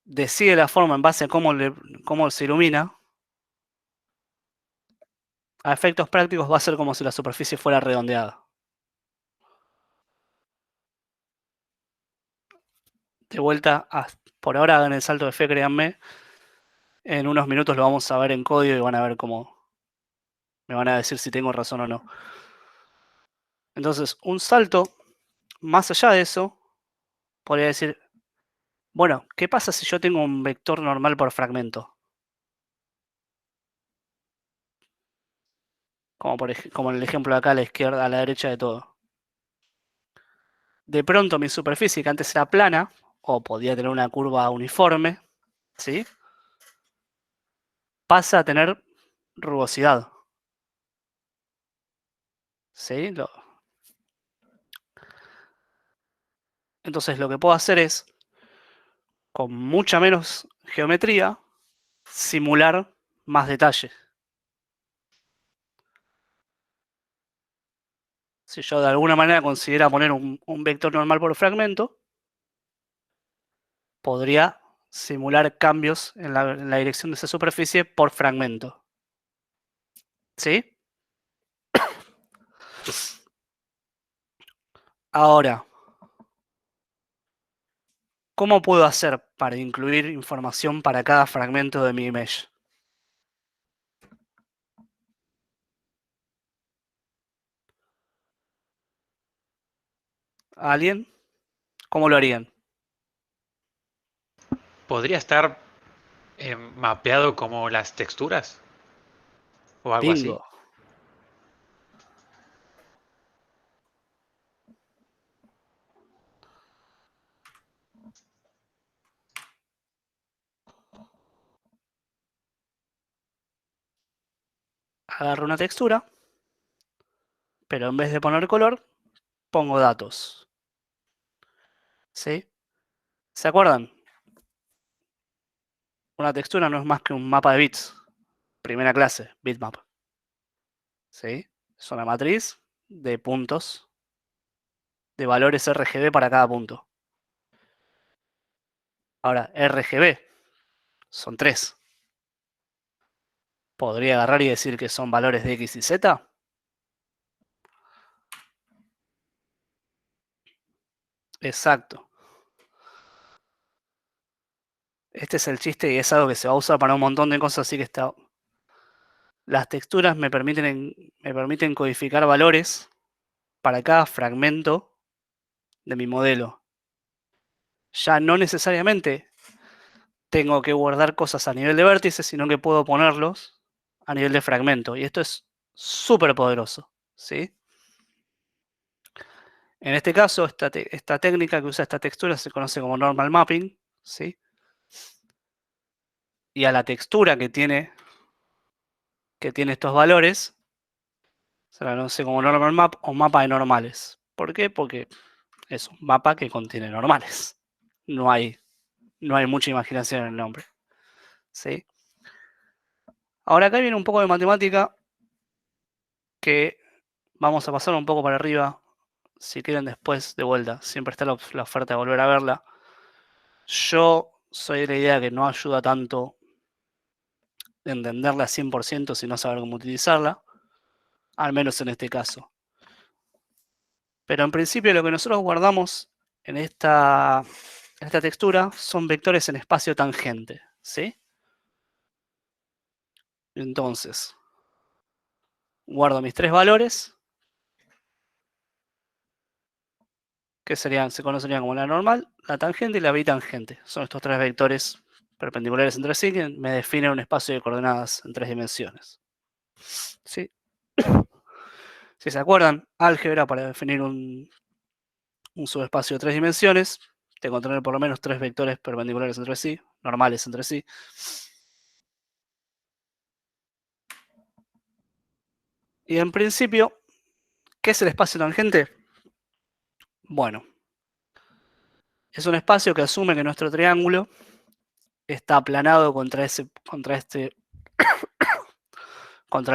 decide la forma en base a cómo se ilumina, a efectos prácticos va a ser como si la superficie fuera redondeada. De vuelta, por ahora hagan el salto de fe, créanme. En unos minutos lo vamos a ver en código y van a ver cómo me van a decir si tengo razón o no. Entonces, un salto más allá de eso, podría decir, bueno, ¿qué pasa si yo tengo un vector normal por fragmento? como en el ejemplo de acá a la izquierda, a la derecha de todo. De pronto mi superficie, que antes era plana, o podía tener una curva uniforme, ¿sí? Pasa a tener rugosidad. ¿Sí? Entonces lo que puedo hacer es, con mucha menos geometría, simular más detalle. Si yo de alguna manera considera poner un vector normal por fragmento, podría simular cambios en la dirección de esa superficie por fragmento. ¿Sí? Ahora, ¿cómo puedo hacer para incluir información para cada fragmento de mi mesh? ¿Alguien? ¿Cómo lo harían? ¿Podría estar mapeado como las texturas? ¿O algo así? Bingo. Agarro una textura, pero en vez de poner color, pongo datos. ¿Sí? ¿Se acuerdan? Una textura no es más que un mapa de bits. Primera clase, bitmap. ¿Sí? Es una matriz de puntos, de valores RGB para cada punto. Ahora, RGB son 3. ¿Podría agarrar y decir que son valores de X y Z? Exacto. Este es el chiste y es algo que se va a usar para un montón de cosas, así que las texturas me permiten codificar valores para cada fragmento de mi modelo. Ya no necesariamente tengo que guardar cosas a nivel de vértices, sino que puedo ponerlos a nivel de fragmento. Y esto es súper poderoso, ¿sí? En este caso, esta técnica que usa esta textura se conoce como normal mapping, ¿sí? Y a la textura que tiene estos valores se la conoce como normal map o mapa de normales. ¿Por qué? Porque es un mapa que contiene normales. No hay mucha imaginación en el nombre, ¿sí? Ahora acá viene un poco de matemática que vamos a pasar un poco para arriba. Si quieren después de vuelta, siempre está la oferta de volver a verla. Yo soy de la idea que no ayuda tanto entenderla 100% si no saber cómo utilizarla, al menos en este caso. Pero en principio lo que nosotros guardamos en esta textura son vectores en espacio tangente, ¿sí? Entonces, guardo mis 3 valores, que se conocerían como la normal, la tangente y la bitangente. Son estos 3 vectores perpendiculares entre sí que me definen un espacio de coordenadas en 3 dimensiones. ¿Sí? Si se acuerdan, álgebra para definir un subespacio de 3 dimensiones, tengo que tener por lo menos 3 vectores perpendiculares entre sí, normales entre sí. Y en principio, ¿qué es el espacio tangente? Bueno, es un espacio que asume que nuestro triángulo está aplanado contra el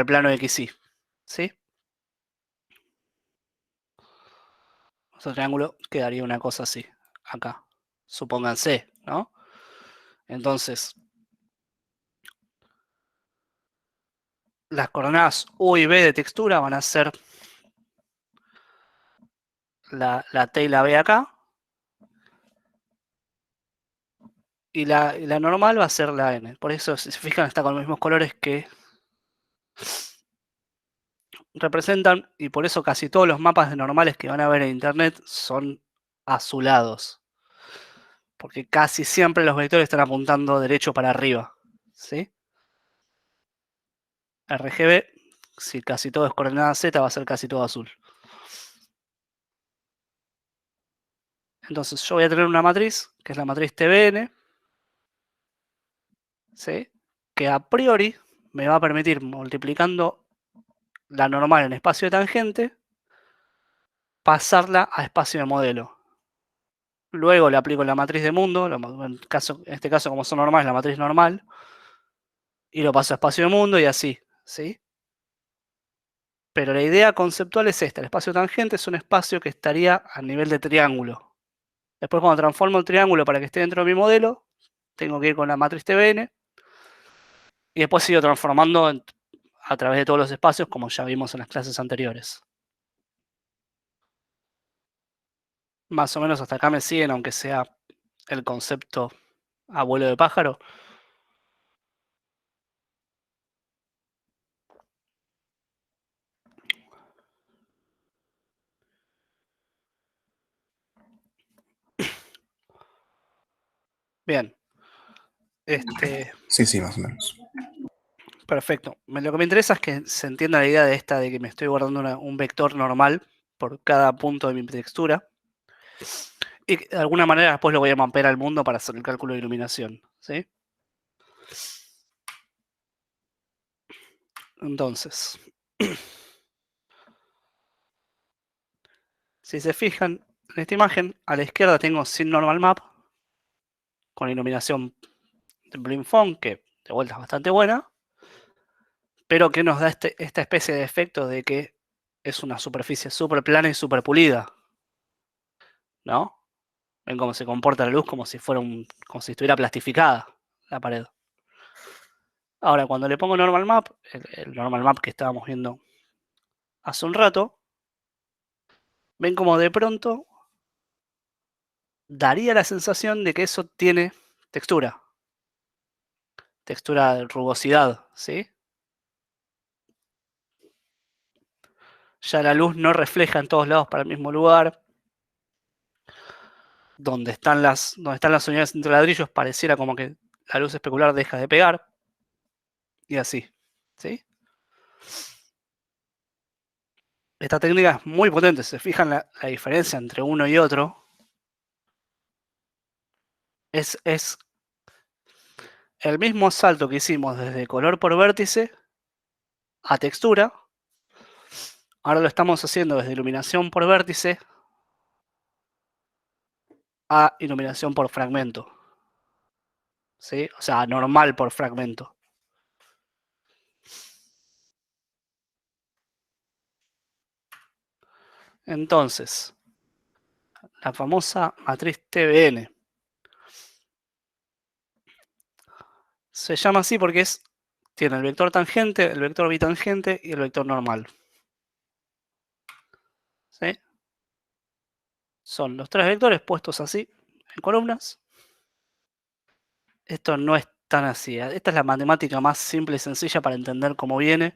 plano de XY, ¿sí? Nuestro triángulo quedaría una cosa así, acá. Supónganse, ¿no? Entonces, las coordenadas U y B de textura van a ser la T y la B acá. Y la normal va a ser la N. Por eso, si se fijan, está con los mismos colores que representan. Y por eso casi todos los mapas de normales que van a ver en internet son azulados. Porque casi siempre los vectores están apuntando derecho para arriba. ¿Sí? RGB si casi todo es coordenada Z, va a ser casi todo azul. Entonces yo voy a tener una matriz, que es la matriz TBN, ¿sí? Que a priori me va a permitir, multiplicando la normal en espacio de tangente, pasarla a espacio de modelo. Luego le aplico la matriz de mundo, en este caso como son normales, la matriz normal, y lo paso a espacio de mundo y así, ¿sí? Pero la idea conceptual es esta, el espacio tangente es un espacio que estaría a nivel de triángulo. Después cuando transformo el triángulo para que esté dentro de mi modelo, tengo que ir con la matriz TBN, y después sigo transformando a través de todos los espacios, como ya vimos en las clases anteriores. Más o menos hasta acá me siguen, aunque sea el concepto abuelo de pájaro. Bien. Sí, más o menos. Perfecto. Lo que me interesa es que se entienda la idea de esta de que me estoy guardando un vector normal por cada punto de mi textura. Y de alguna manera después lo voy a mapear al mundo para hacer el cálculo de iluminación. ¿Sí? Entonces, si se fijan en esta imagen, a la izquierda tengo sin normal map, con iluminación de Blink-Phone, que de vuelta es bastante buena, pero que nos da esta especie de efecto de que es una superficie súper plana y súper pulida. ¿No? Ven cómo se comporta la luz como si fuera como si estuviera plastificada la pared. Ahora, cuando le pongo normal map, el normal map que estábamos viendo hace un rato, ven como de pronto daría la sensación de que eso tiene textura. Textura de rugosidad, ¿sí? Ya la luz no refleja en todos lados para el mismo lugar. Donde están las unidades entre ladrillos pareciera como que la luz especular deja de pegar. Y así, ¿sí? Esta técnica es muy potente, se fijan la diferencia entre uno y otro. Es el mismo salto que hicimos desde color por vértice a textura. Ahora lo estamos haciendo desde iluminación por vértice a iluminación por fragmento. ¿Sí? O sea, normal por fragmento. Entonces, la famosa matriz TBN. Se llama así porque tiene el vector tangente, el vector bitangente y el vector normal. ¿Sí? Son los tres vectores puestos así, en columnas. Esto no es tan así. Esta es la matemática más simple y sencilla para entender cómo viene.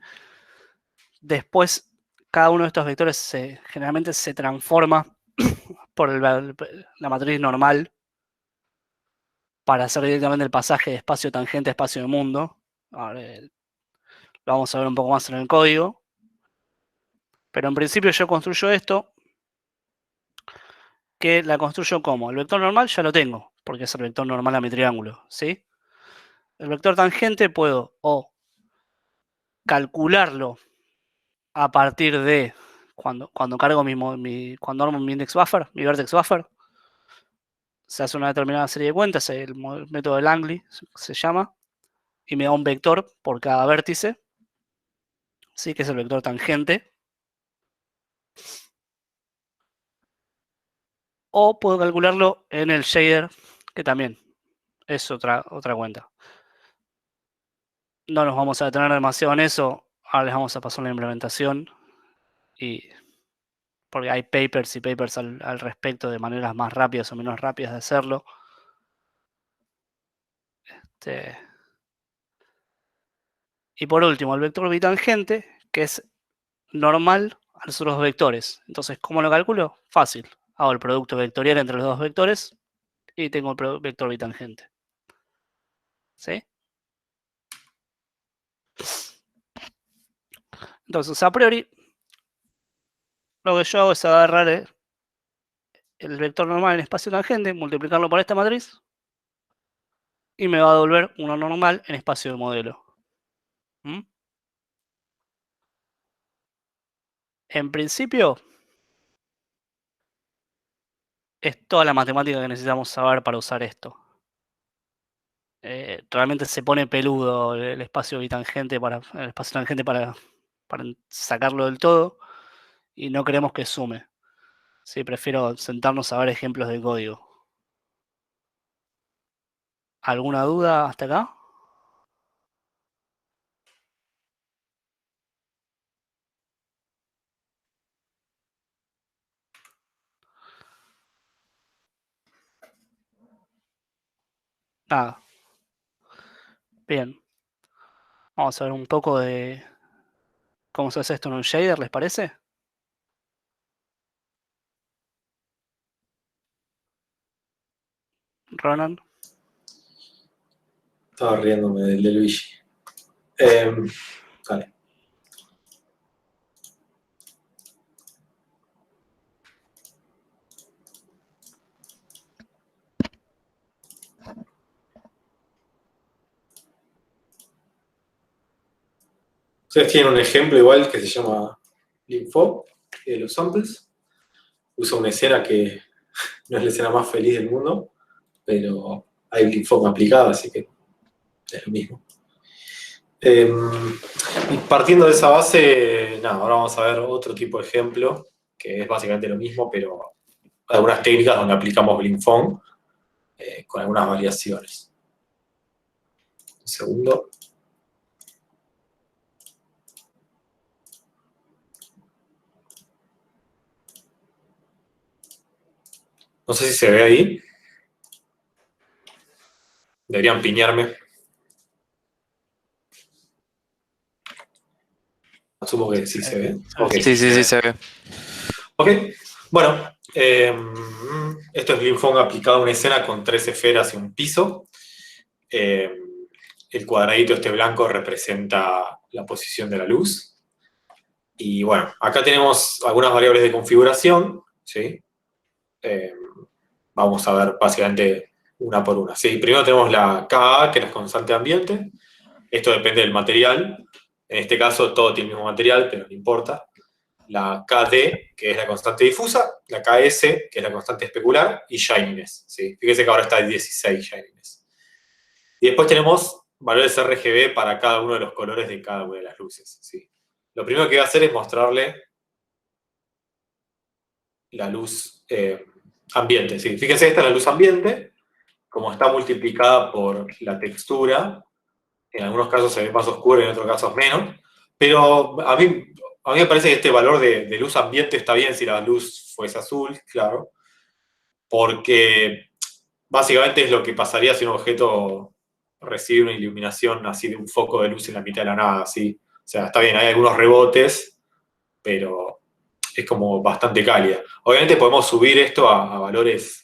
Después, cada uno de estos vectores generalmente se transforma por la matriz normal para hacer directamente el pasaje de espacio tangente a espacio de mundo. Ahora, lo vamos a ver un poco más en el código. Pero en principio yo construyo esto, que la construyo como el vector normal ya lo tengo, porque es el vector normal a mi triángulo, ¿sí? El vector tangente puedo o calcularlo a partir de cuando cargo cuando armo mi index buffer, mi vertex buffer, se hace una determinada serie de cuentas, el método de Langley se llama, y me da un vector por cada vértice, ¿sí? Que es el vector tangente. O puedo calcularlo en el shader, que también es otra cuenta. No nos vamos a detener demasiado en eso. Ahora les vamos a pasar la implementación. Porque hay papers y papers al respecto de maneras más rápidas o menos rápidas de hacerlo. Y por último, el vector bitangente, que es normal a los otros vectores. Entonces, ¿cómo lo calculo? Fácil. Hago el producto vectorial entre los dos vectores y tengo el vector bitangente. ¿Sí? Entonces, a priori, lo que yo hago es agarrar el vector normal en espacio tangente, multiplicarlo por esta matriz, y me va a devolver uno normal en espacio de modelo. ¿Mm? En principio, es toda la matemática que necesitamos saber para usar esto. Realmente se pone peludo el espacio bitangente el espacio tangente para sacarlo del todo, y no queremos que sume. Sí, prefiero sentarnos a ver ejemplos de código. ¿Alguna duda hasta acá? Nada. Bien. Vamos a ver un poco de cómo se hace esto en un shader, ¿les parece? Ronan. Estaba riéndome del de Luigi. Vale. Ustedes tienen un ejemplo igual que se llama Linfo, de los samples. Usa una escena que no es la escena más feliz del mundo, pero hay Linfo aplicada, así que es lo mismo. Y partiendo de esa base, nada, ahora vamos a ver otro tipo de ejemplo, que es básicamente lo mismo, pero algunas técnicas donde aplicamos Linfo con algunas variaciones. Un segundo. No sé si se ve ahí. Deberían piñarme. Asumo que sí se ve. Okay. Sí, se ve. Ok, bueno, esto es Linfo aplicado a una escena con 3 esferas y un piso. El cuadradito este blanco representa la posición de la luz. Y bueno, acá tenemos algunas variables de configuración, ¿sí? Vamos a ver básicamente una por una. ¿Sí? Primero tenemos la Ka, que es la constante de ambiente. Esto depende del material. En este caso todo tiene el mismo material, pero no importa. La KD, que es la constante difusa, la KS, que es la constante especular, y shininess. ¿Sí? Fíjense que ahora está en 16 shininess. Y después tenemos valores RGB para cada uno de los colores de cada una de las luces. ¿Sí? Lo primero que voy a hacer es mostrarle la luz ambiente. ¿Sí? Fíjense, esta es la luz ambiente, como está multiplicada por la textura. En algunos casos se ve más oscuro y en otros casos menos. Pero a mí me parece que este valor de luz ambiente está bien si la luz fuese azul, claro. Porque básicamente es lo que pasaría si un objeto recibe una iluminación así de un foco de luz en la mitad de la nada, ¿sí? O sea, está bien, hay algunos rebotes, pero es como bastante cálida. Obviamente podemos subir esto a valores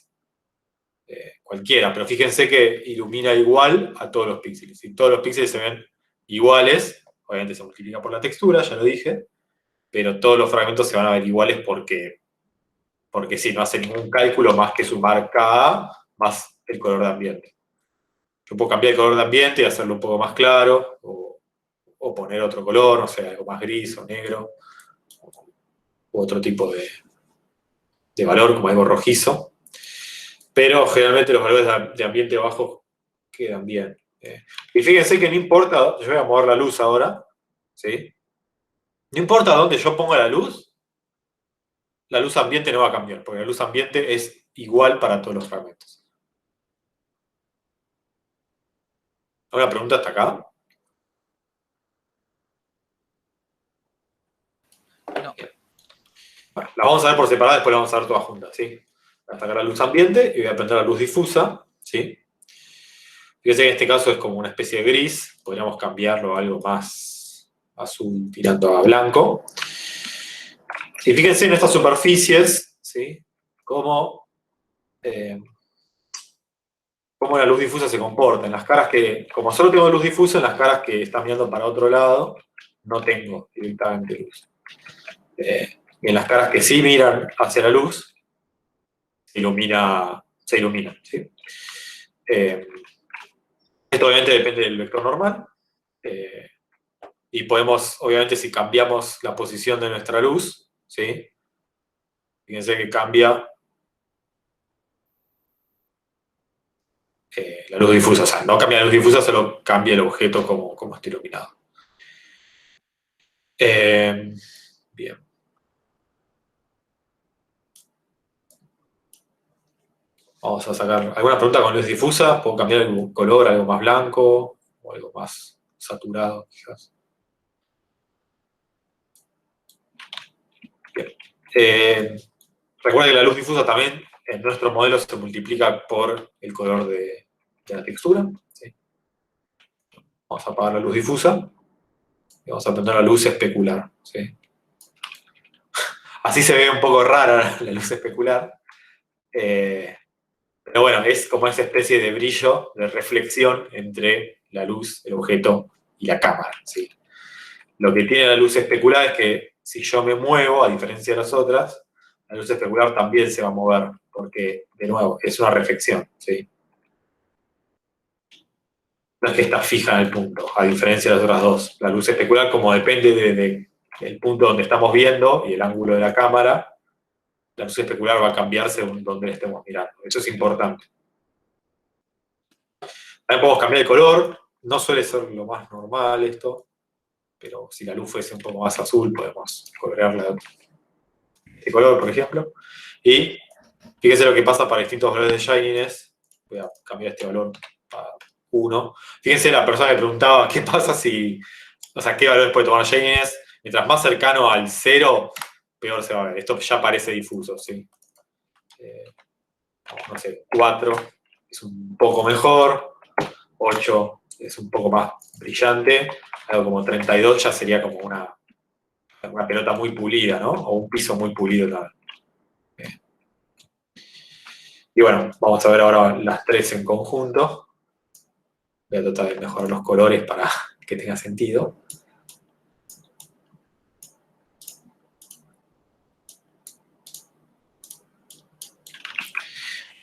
cualquiera, pero fíjense que ilumina igual a todos los píxeles. Si todos los píxeles se ven iguales, obviamente se multiplica por la textura, ya lo dije, pero todos los fragmentos se van a ver iguales porque sí, no hace ningún cálculo más que sumar Ka más el color de ambiente. Yo puedo cambiar el color de ambiente y hacerlo un poco más claro, o poner otro color, no sé, algo más gris o negro, u otro tipo de valor, como algo rojizo. Pero generalmente los valores de ambiente bajos quedan bien. Y fíjense que no importa, yo voy a mover la luz ahora, ¿sí? No importa dónde yo ponga la luz ambiente no va a cambiar, porque la luz ambiente es igual para todos los fragmentos. ¿Alguna pregunta hasta acá? No. Bueno, la vamos a ver por separada, después la vamos a ver todas juntas, ¿sí? Voy a sacar la luz ambiente y voy a prender la luz difusa, ¿sí? Fíjense que en este caso es como una especie de gris, podríamos cambiarlo a algo más azul tirando a blanco. Y fíjense en estas superficies, ¿sí? Cómo la luz difusa se comporta. En las caras que, como solo tengo luz difusa, en las caras que están mirando para otro lado, no tengo directamente luz. Y en las caras que sí miran hacia la luz, se iluminan, ¿sí? Esto obviamente depende del vector normal. Y podemos, obviamente, si cambiamos la posición de nuestra luz, ¿sí? Fíjense que cambia la luz difusa. O sea, no cambia la luz difusa, solo cambia el objeto como está iluminado. Bien. Vamos a sacar alguna pregunta con luz difusa. ¿Puedo cambiar el color, algo más blanco o algo más saturado, quizás? Bien. Recuerden que la luz difusa también en nuestro modelo se multiplica por el color de la textura. ¿Sí? Vamos a apagar la luz difusa y vamos a prender la luz especular. ¿Sí? Así se ve un poco rara la luz especular. Pero bueno, es como esa especie de brillo, de reflexión entre la luz, el objeto y la cámara. ¿Sí? Lo que tiene la luz especular es que si yo me muevo, a diferencia de las otras, la luz especular también se va a mover, porque, de nuevo, es una reflexión. ¿Sí? No es que está fija en el punto, a diferencia de las otras dos. La luz especular, como depende del punto donde estamos viendo y el ángulo de la cámara, la luz especular va a cambiar según donde la estemos mirando. Eso es importante. También podemos cambiar de color. No suele ser lo más normal esto, pero si la luz fuese un poco más azul, podemos colorearla de color, por ejemplo. Y fíjense lo que pasa para distintos valores de shininess. Voy a cambiar este valor para 1. Fíjense la persona que preguntaba qué pasa si, o sea, qué valores puede tomar shininess. Mientras más cercano al 0, peor se va a ver. Esto ya parece difuso, ¿sí? No sé, 4 es un poco mejor, 8 es un poco más brillante, algo como 32 ya sería como una pelota muy pulida, ¿no? O un piso muy pulido también. Y bueno, vamos a ver ahora las tres en conjunto. Voy a tratar de mejorar los colores para que tenga sentido.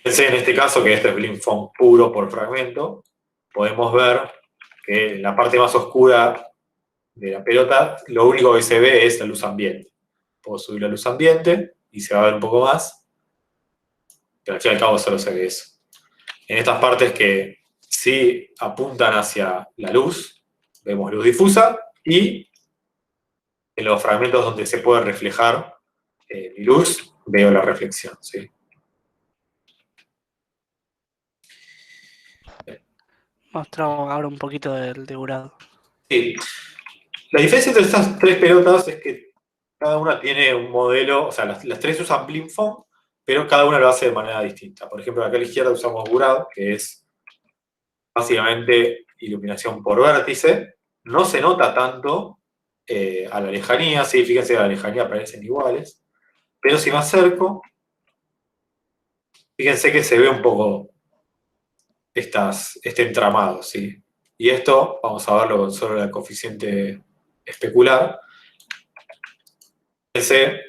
Pensé en este caso que este es BlinkFong puro por fragmento. Podemos ver que en la parte más oscura de la pelota, lo único que se ve es la luz ambiente. Puedo subir la luz ambiente y se va a ver un poco más, pero al fin y al cabo solo se ve eso. En estas partes que sí apuntan hacia la luz, vemos luz difusa, y en los fragmentos donde se puede reflejar mi luz, veo la reflexión. ¿Sí? Mostramos ahora un poquito del deburado. Sí. La diferencia entre estas tres pelotas es que cada una tiene un modelo, o sea, las tres usan BlinkFong, pero cada una lo hace de manera distinta. Por ejemplo, acá a la izquierda usamos Burad, que es básicamente iluminación por vértice. No se nota tanto a la lejanía, sí, fíjense que a la lejanía parecen iguales, pero si me acerco, fíjense que se ve un poco este entramado, ¿sí? Y esto, vamos a verlo con solo el coeficiente especular. Fíjense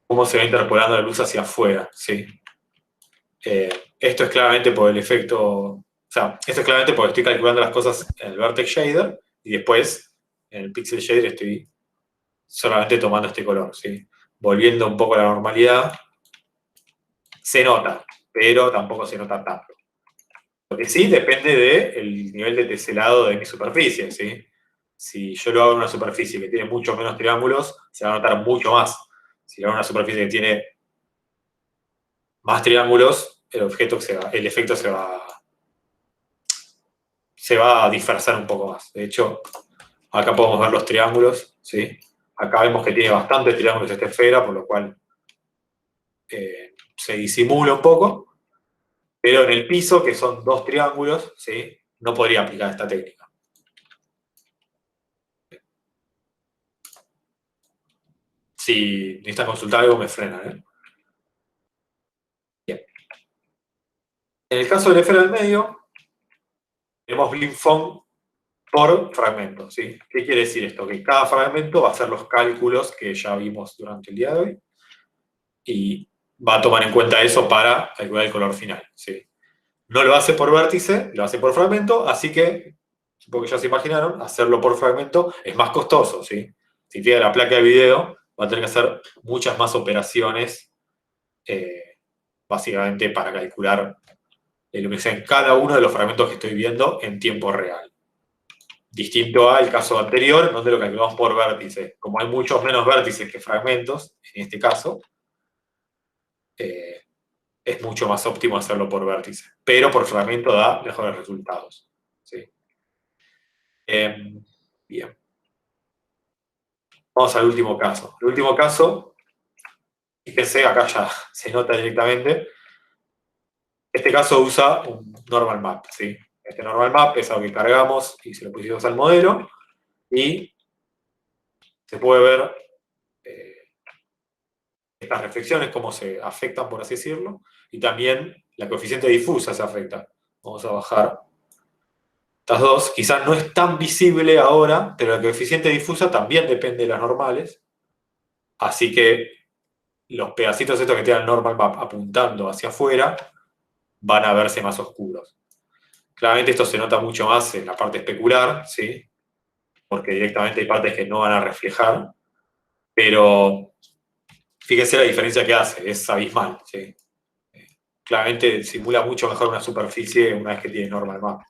cómo se va interpolando la luz hacia afuera, ¿sí? Esto es claramente por el efecto, o sea, esto es claramente porque estoy calculando las cosas en el Vertex Shader y después en el Pixel Shader estoy solamente tomando este color, ¿sí? Volviendo un poco a la normalidad, se nota, pero tampoco se nota tanto. Lo que sí depende del nivel de teselado de mi superficie, ¿sí? Si yo lo hago en una superficie que tiene mucho menos triángulos, se va a notar mucho más. Si lo hago en una superficie que tiene más triángulos, el efecto se va a dispersar un poco más. De hecho, acá podemos ver los triángulos, ¿sí? Acá vemos que tiene bastantes triángulos esta esfera, por lo cual se disimula un poco, pero en el piso, que son dos triángulos, ¿sí? No podría aplicar esta técnica. Si necesitan consultar algo, me frenan, ¿eh? Bien. En el caso de la esfera del medio, tenemos BlinkFong por fragmento, ¿sí? ¿Qué quiere decir esto? Que cada fragmento va a hacer los cálculos que ya vimos durante el día de hoy y va a tomar en cuenta eso para calcular el color final, ¿sí? No lo hace por vértice, lo hace por fragmento, así que, supongo que ya se imaginaron, hacerlo por fragmento es más costoso, ¿sí? Si tiene la placa de video, va a tener que hacer muchas más operaciones, básicamente para calcular la iluminación en cada uno de los fragmentos que estoy viendo en tiempo real. Distinto al caso anterior, donde lo calculamos por vértice. Como hay muchos menos vértices que fragmentos, en este caso, es mucho más óptimo hacerlo por vértice. Pero por fragmento da mejores resultados, ¿sí? Bien. Vamos al último caso. El último caso, fíjense, acá ya se nota directamente. Este caso usa un normal map, ¿sí? Este normal map es algo que cargamos y se lo pusimos al modelo y se puede ver estas reflexiones, cómo se afectan, por así decirlo, y también la coeficiente difusa se afecta. Vamos a bajar estas dos. Quizás no es tan visible ahora, pero la coeficiente difusa también depende de las normales, así que los pedacitos estos que tienen el normal map apuntando hacia afuera van a verse más oscuros. Claramente esto se nota mucho más en la parte especular, ¿sí? Porque directamente hay partes que no van a reflejar, pero fíjense la diferencia que hace, es abismal, ¿sí? Claramente simula mucho mejor una superficie una vez que tiene normal map.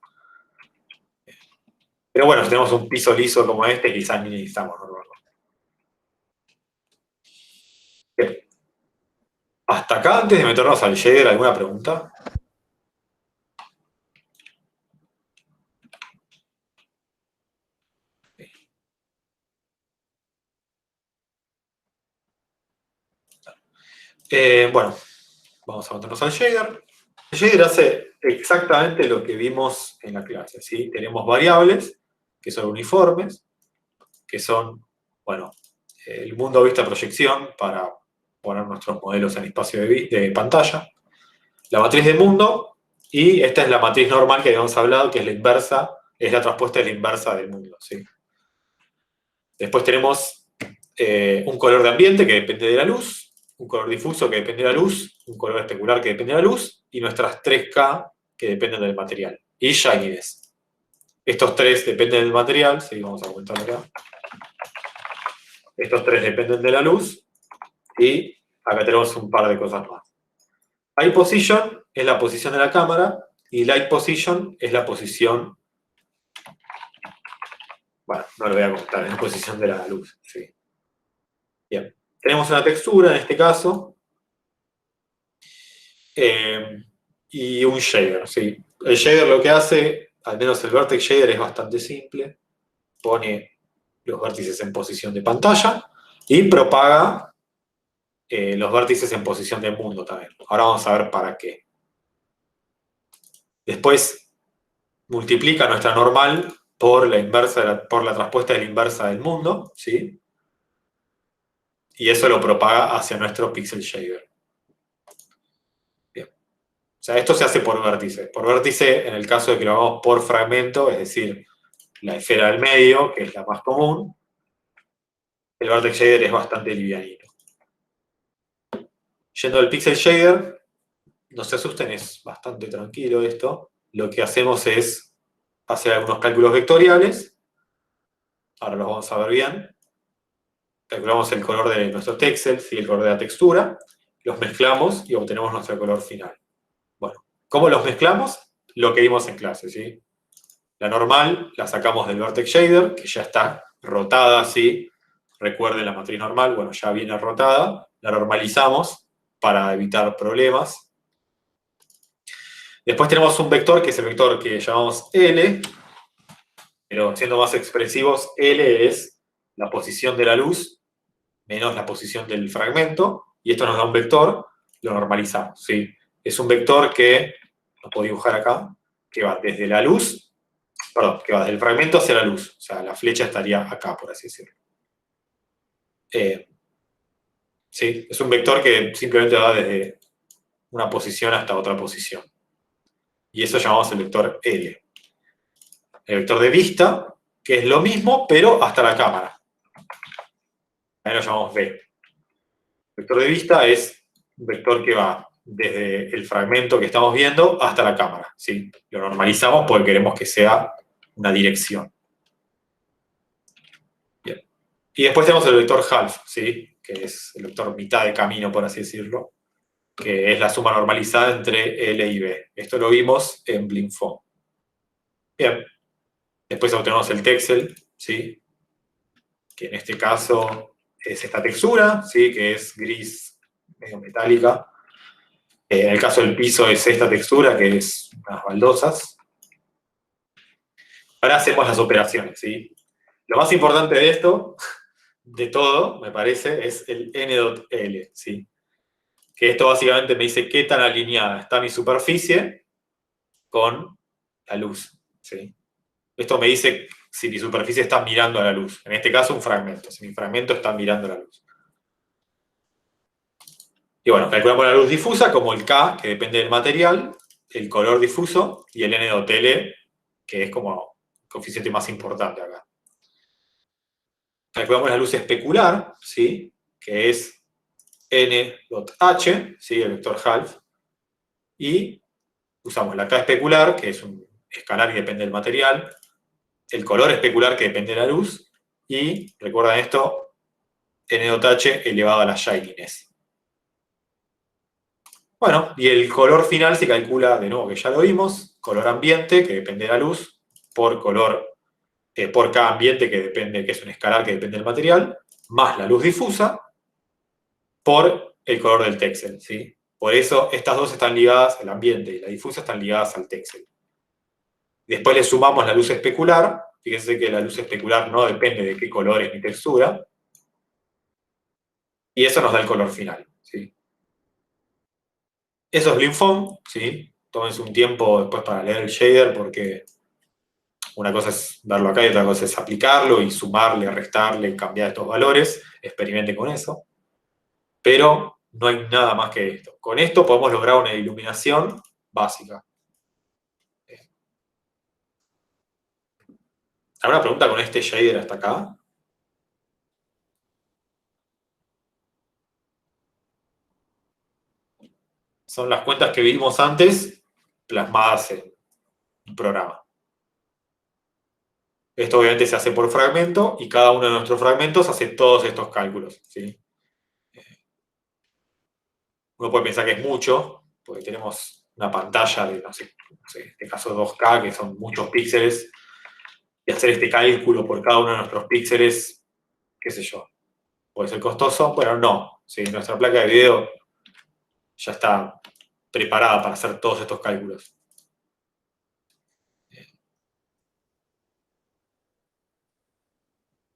Pero bueno, si tenemos un piso liso como este, quizás ni necesitamos normal map. Bien. Hasta acá, antes de meternos al shader, ¿alguna pregunta? Bueno, vamos a meternos al shader. El shader hace exactamente lo que vimos en la clase, ¿sí? Tenemos variables que son uniformes, que son, bueno, el mundo vista proyección para poner nuestros modelos en espacio de pantalla, la matriz de mundo, y esta es la matriz normal que habíamos hablado, que es la inversa, es la transpuesta de la inversa del mundo, ¿sí? Después tenemos un color de ambiente que depende de la luz, un color difuso que depende de la luz, un color especular que depende de la luz, y nuestras 3K que dependen del material. Y shininess. Estos tres dependen del material, sí, vamos a aumentar acá. Estos tres dependen de la luz, y acá tenemos un par de cosas más. Eye position es la posición de la cámara, y light position es la posición, bueno, no lo voy a contar, es la posición de la luz, sí. Bien, tenemos una textura en este caso, y un shader, ¿sí? El shader lo que hace, al menos el vertex shader, es bastante simple. Pone los vértices en posición de pantalla y propaga los vértices en posición de mundo también. Ahora vamos a ver para qué. Después multiplica nuestra normal por la inversa, por la transpuesta de la inversa del mundo, ¿sí? Y eso lo propaga hacia nuestro pixel shader. Bien. O sea, esto se hace por vértice. Por vértice, en el caso de que lo hagamos por fragmento, es decir, la esfera del medio, que es la más común, el vertex shader es bastante livianito. Yendo al pixel shader, no se asusten, es bastante tranquilo esto. Lo que hacemos es hacer algunos cálculos vectoriales. Ahora los vamos a ver bien. Calculamos el color de nuestros texels y el color de la textura. Los mezclamos y obtenemos nuestro color final. Bueno, ¿cómo los mezclamos? Lo que vimos en clase, ¿sí? La normal la sacamos del vertex shader, que ya está rotada así. Recuerden la matriz normal, bueno, ya viene rotada. La normalizamos para evitar problemas. Después tenemos un vector, que es el vector que llamamos L, pero siendo más expresivos, L es la posición de la luz menos la posición del fragmento, y esto nos da un vector, lo normalizamos, ¿sí? Es un vector que, lo puedo dibujar acá, que va desde la luz, perdón, que va desde el fragmento hacia la luz, o sea, la flecha estaría acá, por así decirlo. ¿Sí? Es un vector que simplemente va desde una posición hasta otra posición. Y eso llamamos el vector L. El vector de vista que es lo mismo, pero hasta la cámara. Ahí lo llamamos V. El vector de vista es un vector que va desde el fragmento que estamos viendo hasta la cámara, ¿sí? Lo normalizamos porque queremos que sea una dirección. Bien. Y después tenemos el vector half, ¿sí? Que es el vector mitad de camino, por así decirlo, que es la suma normalizada entre L y B. Esto lo vimos en BlimFOAM. Bien. Después obtenemos el Texel, ¿sí? Que en este caso es esta textura, ¿sí? Que es gris, medio metálica. En el caso del piso es esta textura, que es unas baldosas. Ahora hacemos las operaciones, ¿sí? Lo más importante de esto, de todo, me parece, es el n.l, ¿sí? Que esto básicamente me dice qué tan alineada está mi superficie con la luz, ¿sí? Esto me dice si mi superficie está mirando a la luz. En este caso, un fragmento. Si mi fragmento está mirando a la luz. Y bueno, calculamos la luz difusa como el K, que depende del material, el color difuso, y el n.l, que es como el coeficiente más importante acá. Calculamos la luz especular, ¿sí? Que es n.h, ¿sí? El vector half, y usamos la K especular, que es un escalar y depende del material, el color especular, que depende de la luz, y, recuerdan esto, n.h elevado a la shininess. Bueno, y el color final se calcula, de nuevo, que ya lo vimos, color ambiente, que depende de la luz, por K ambiente, que es un escalar que depende del material, más la luz difusa, por el color del Texel, ¿sí? Por eso estas dos están ligadas, el ambiente y la difusa están ligadas al Texel. Después le sumamos la luz especular, fíjense que la luz especular no depende de qué color es mi textura, y eso nos da el color final, ¿sí? Eso es BlimFOAM, ¿sí? Tómense un tiempo después para leer el shader, porque una cosa es verlo acá y otra cosa es aplicarlo y sumarle, restarle, cambiar estos valores, experimente con eso. Pero no hay nada más que esto. Con esto podemos lograr una iluminación básica. ¿Alguna pregunta con este shader hasta acá? Son las cuentas que vimos antes plasmadas en un programa. Esto obviamente se hace por fragmento y cada uno de nuestros fragmentos hace todos estos cálculos, ¿sí? Uno puede pensar que es mucho, porque tenemos una pantalla de, no sé, en este caso 2K, que son muchos píxeles, y hacer este cálculo por cada uno de nuestros píxeles, qué sé yo, puede ser costoso, pero no. ¿Sí? Nuestra placa de video ya está preparada para hacer todos estos cálculos.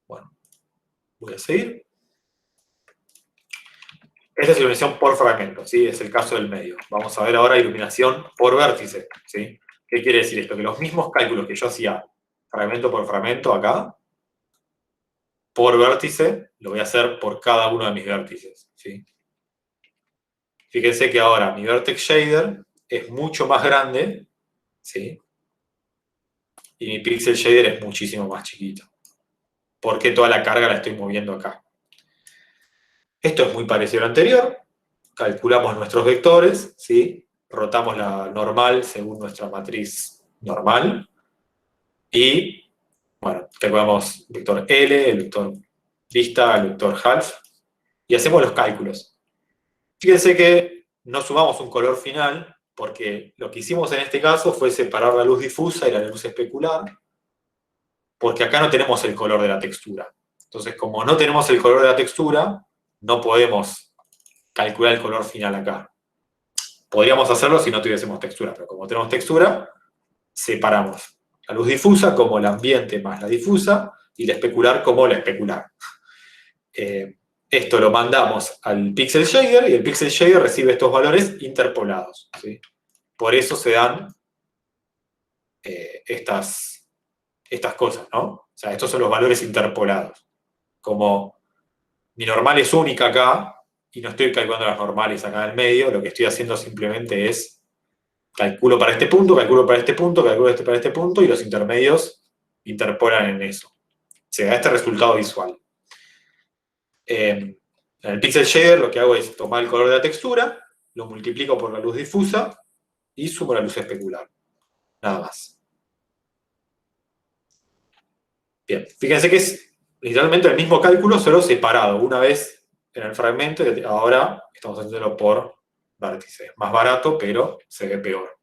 Bueno, voy a seguir. Esta es iluminación por fragmento, ¿sí? Es el caso del medio. Vamos a ver ahora iluminación por vértice, ¿sí? ¿Qué quiere decir esto? Que los mismos cálculos que yo hacía fragmento por fragmento acá, por vértice, lo voy a hacer por cada uno de mis vértices, ¿sí? Fíjense que ahora mi vertex shader es mucho más grande, ¿sí? Y mi pixel shader es muchísimo más chiquito. Porque toda la carga la estoy moviendo acá. Esto es muy parecido al anterior. Calculamos nuestros vectores, ¿sí? Rotamos la normal según nuestra matriz normal. Y, bueno, calculamos el vector L, el vector vista, el vector half. Y hacemos los cálculos. Fíjense que no sumamos un color final, porque lo que hicimos en este caso fue separar la luz difusa y la luz especular, porque acá no tenemos el color de la textura. Entonces, como no tenemos el color de la textura, no podemos calcular el color final acá. Podríamos hacerlo si no tuviésemos textura, pero como tenemos textura, separamos la luz difusa como el ambiente más la difusa, y la especular como la especular. Esto lo mandamos al pixel shader, y el pixel shader recibe estos valores interpolados, ¿sí? Por eso se dan estas cosas, ¿no? O sea, estos son los valores interpolados. Como mi normal es única acá, y no estoy calculando las normales acá en el medio, lo que estoy haciendo simplemente es calculo para este punto, calculo para este punto, calculo para este punto, y los intermedios interpolan en eso. Se da este resultado visual. En el pixel shader lo que hago es tomar el color de la textura, lo multiplico por la luz difusa y sumo la luz especular. Nada más. Bien, fíjense que es literalmente el mismo cálculo, solo separado. Una vez en el fragmento, y ahora estamos haciéndolo por vértices. Más barato, pero se ve peor.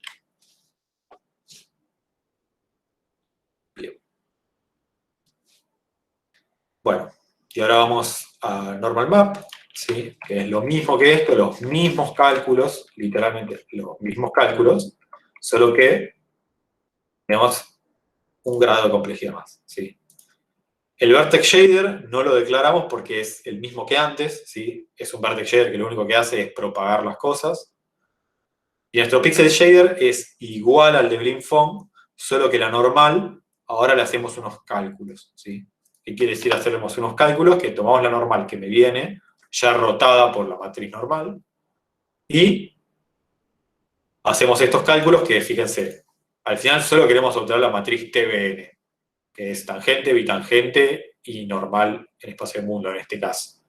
Bien. Bueno, y ahora vamos a Normal Map, ¿sí? Que es lo mismo que esto, los mismos cálculos, literalmente los mismos cálculos, solo que tenemos un grado de complejidad más, ¿sí? El Vertex Shader no lo declaramos porque es el mismo que antes, ¿sí? Es un Vertex Shader que lo único que hace es propagar las cosas. Y nuestro Pixel Shader es igual al de BlimFont, solo que la normal, ahora le hacemos unos cálculos, ¿sí? ¿Qué quiere decir haceremos unos cálculos? Que tomamos la normal que me viene, ya rotada por la matriz normal, y hacemos estos cálculos que, fíjense, al final solo queremos obtener la matriz TBN, que es tangente, bitangente y normal en espacio de mundo, en este caso.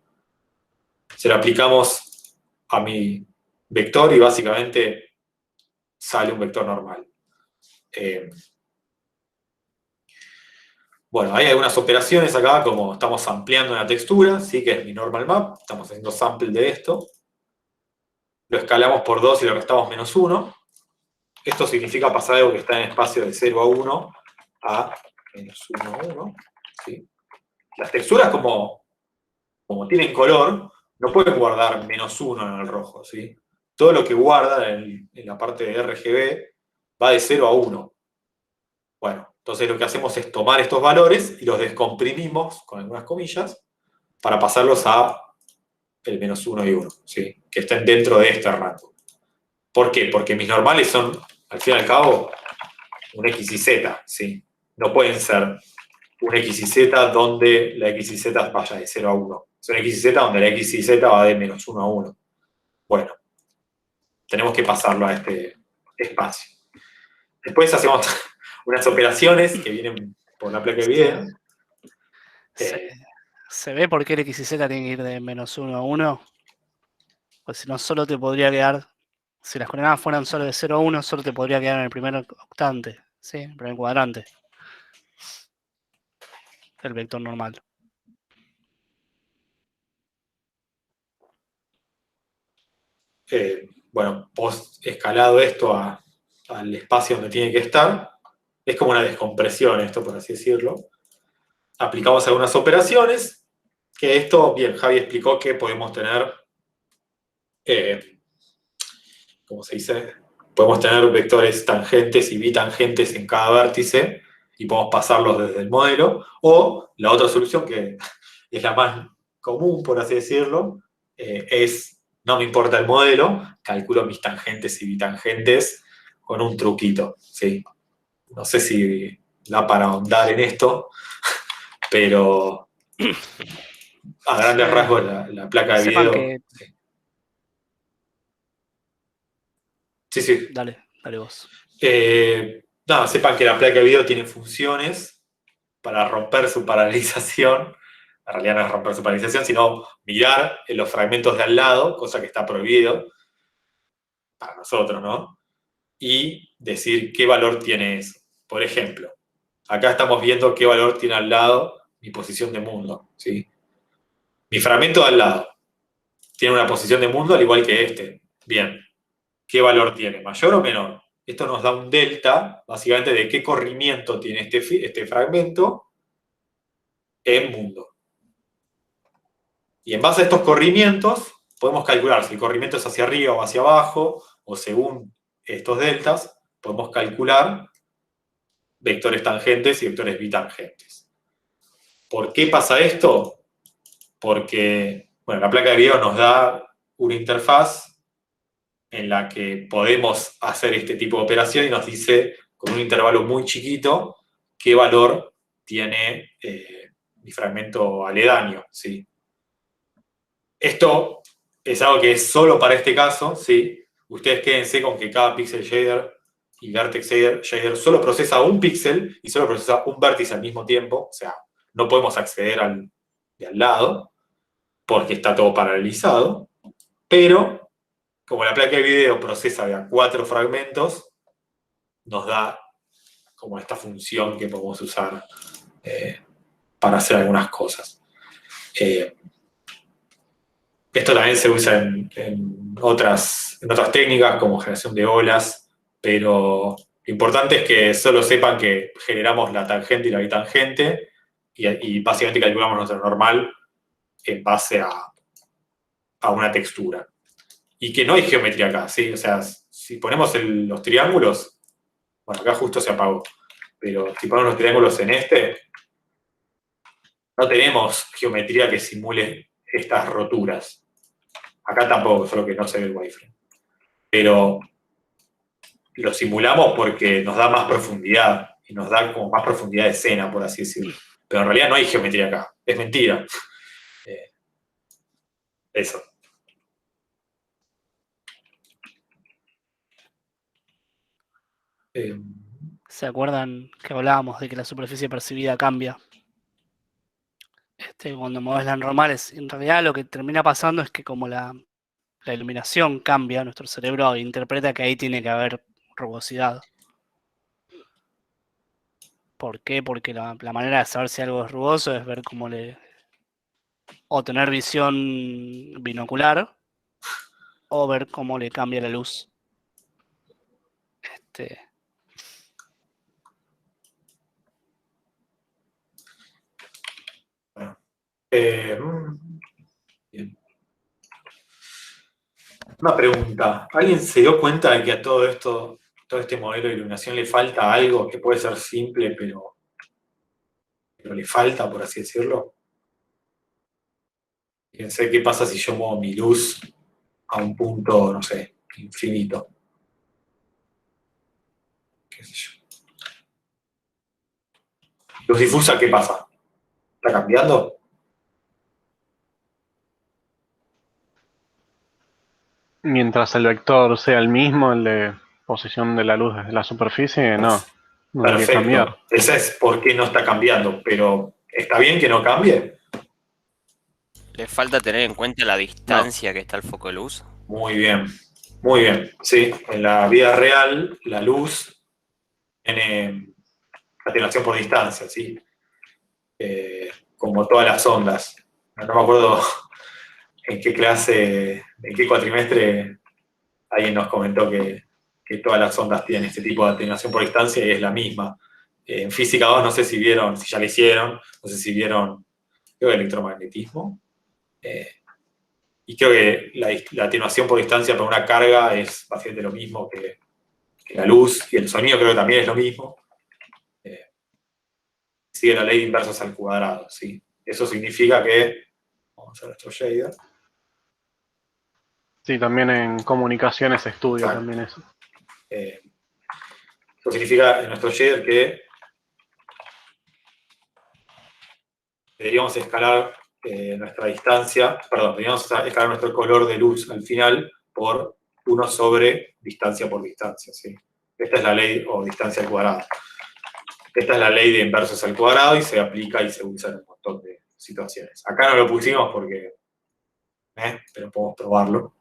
Se lo aplicamos a mi vector y básicamente sale un vector normal. Bueno, hay algunas operaciones acá, como estamos ampliando una textura, ¿sí? Que es mi normal map, estamos haciendo sample de esto. Lo escalamos por 2 y le restamos -1. Esto significa pasar algo que está en espacio de 0 a 1 a -1 a 1. ¿Sí? Las texturas, como tienen color, no pueden guardar -1 en el rojo. ¿Sí? Todo lo que guarda en la parte de RGB va de 0 a 1. Bueno, entonces lo que hacemos es tomar estos valores y los descomprimimos, con algunas comillas, para pasarlos a el -1 y 1, ¿sí? Que estén dentro de este rango. ¿Por qué? Porque mis normales son, al fin y al cabo, un X y Z, ¿sí? No pueden ser un X y Z donde la X y Z vaya de 0 a 1. Es un X y Z donde la X y Z va de -1 a 1. Bueno, tenemos que pasarlo a este espacio. Después hacemos unas operaciones que vienen por la placa de video. ¿Se ve por qué el X y Z tiene que ir de -1 a 1? Pues si no, solo te podría quedar, si las coordenadas fueran solo de 0 a 1, solo te podría quedar en el primer octante, ¿sí? En el primer cuadrante. El vector normal. Bueno, post escalado esto al espacio donde tiene que estar, es como una descompresión esto, por así decirlo. Aplicamos algunas operaciones, que esto, bien, Javi explicó que podemos tener, ¿cómo se dice? Podemos tener vectores tangentes y bitangentes en cada vértice y podemos pasarlos desde el modelo. O la otra solución, que es la más común, por así decirlo, es, no me importa el modelo, calculo mis tangentes y bitangentes con un truquito, ¿sí? No sé si da para ahondar en esto, pero a grandes rasgos la placa de Sepan video... que... Sí. Dale vos. Nada, sepan que la placa de video tiene funciones para romper su paralización. En realidad no es romper su paralización, sino mirar en los fragmentos de al lado, cosa que está prohibido para nosotros, ¿no? Y decir qué valor tiene eso. Por ejemplo, acá estamos viendo qué valor tiene al lado mi posición de mundo, ¿sí? Mi fragmento de al lado tiene una posición de mundo al igual que este. Bien. ¿Qué valor tiene? ¿Mayor o menor? Esto nos da un delta, básicamente, de qué corrimiento tiene este fragmento en mundo. Y en base a estos corrimientos, podemos calcular si el corrimiento es hacia arriba o hacia abajo, o según estos deltas, podemos calcular vectores tangentes y vectores bitangentes. ¿Por qué pasa esto? Porque, bueno, la placa de video nos da una interfaz en la que podemos hacer este tipo de operación y nos dice, con un intervalo muy chiquito, qué valor tiene mi fragmento aledaño, ¿sí? Esto es algo que es solo para este caso, ¿sí? Ustedes quédense con que cada pixel shader y vertex shader solo procesa un píxel y solo procesa un vértice al mismo tiempo, o sea, no podemos acceder al de al lado, porque está todo paralelizado, pero como la placa de video procesa de a 4 fragmentos, nos da como esta función que podemos usar para hacer algunas cosas. Esto también se usa en otras técnicas como generación de olas, pero lo importante es que solo sepan que generamos la tangente y la bitangente y básicamente calculamos nuestra normal en base a una textura. Y que no hay geometría acá, ¿sí? O sea, si ponemos los triángulos, bueno, acá justo se apagó, pero si ponemos los triángulos en no tenemos geometría que simule estas roturas. Acá tampoco, solo que no se ve el wireframe. Pero lo simulamos porque nos da más profundidad, y nos da como más profundidad de escena, por así decirlo. Pero en realidad no hay geometría acá, es mentira. Eso. ¿Se acuerdan que hablábamos de que la superficie percibida cambia? Cuando mueves las normales, en realidad lo que termina pasando es que como la iluminación cambia, nuestro cerebro interpreta que ahí tiene que haber rugosidad. ¿Por qué? Porque la manera de saber si algo es rugoso es ver cómo o tener visión binocular, o ver cómo le cambia la luz. Bien. Una pregunta. ¿Alguien se dio cuenta de que a todo este modelo de iluminación le falta algo que puede ser simple, pero le falta, por así decirlo? Fíjense qué pasa si yo muevo mi luz a un punto, no sé, infinito. ¿Qué sé yo? Luz difusa, ¿qué pasa? ¿Está cambiando? Mientras el vector sea el mismo, el de posición de la luz desde la superficie, no debería cambiar. Perfecto. Esa es por qué no está cambiando, pero ¿está bien que no cambie? Le falta tener en cuenta la distancia que está el foco de luz. Muy bien, muy bien. Sí, en la vida real la luz tiene atenuación por distancia, ¿sí? Como todas las ondas. No me acuerdo en qué clase, en qué cuatrimestre alguien nos comentó que todas las ondas tienen este tipo de atenuación por distancia y es la misma. En física 2 no sé si vieron, si ya la hicieron, no sé si vieron, creo que electromagnetismo. Y creo que la atenuación por distancia para una carga es básicamente lo mismo que la luz, y el sonido creo que también es lo mismo. Sigue la ley de inversos al cuadrado, ¿sí? Eso significa que, vamos a hacer nuestro shader. Sí, también en comunicaciones se estudia también eso. Eso significa en nuestro shader que deberíamos escalar nuestra distancia, perdón, deberíamos escalar nuestro color de luz al final por 1 sobre distancia por distancia, ¿sí? Esta es la ley, o distancia al cuadrado. Esta es la ley de inversos al cuadrado y se aplica y se usa en un montón de situaciones. Acá no lo pusimos porque, pero podemos probarlo.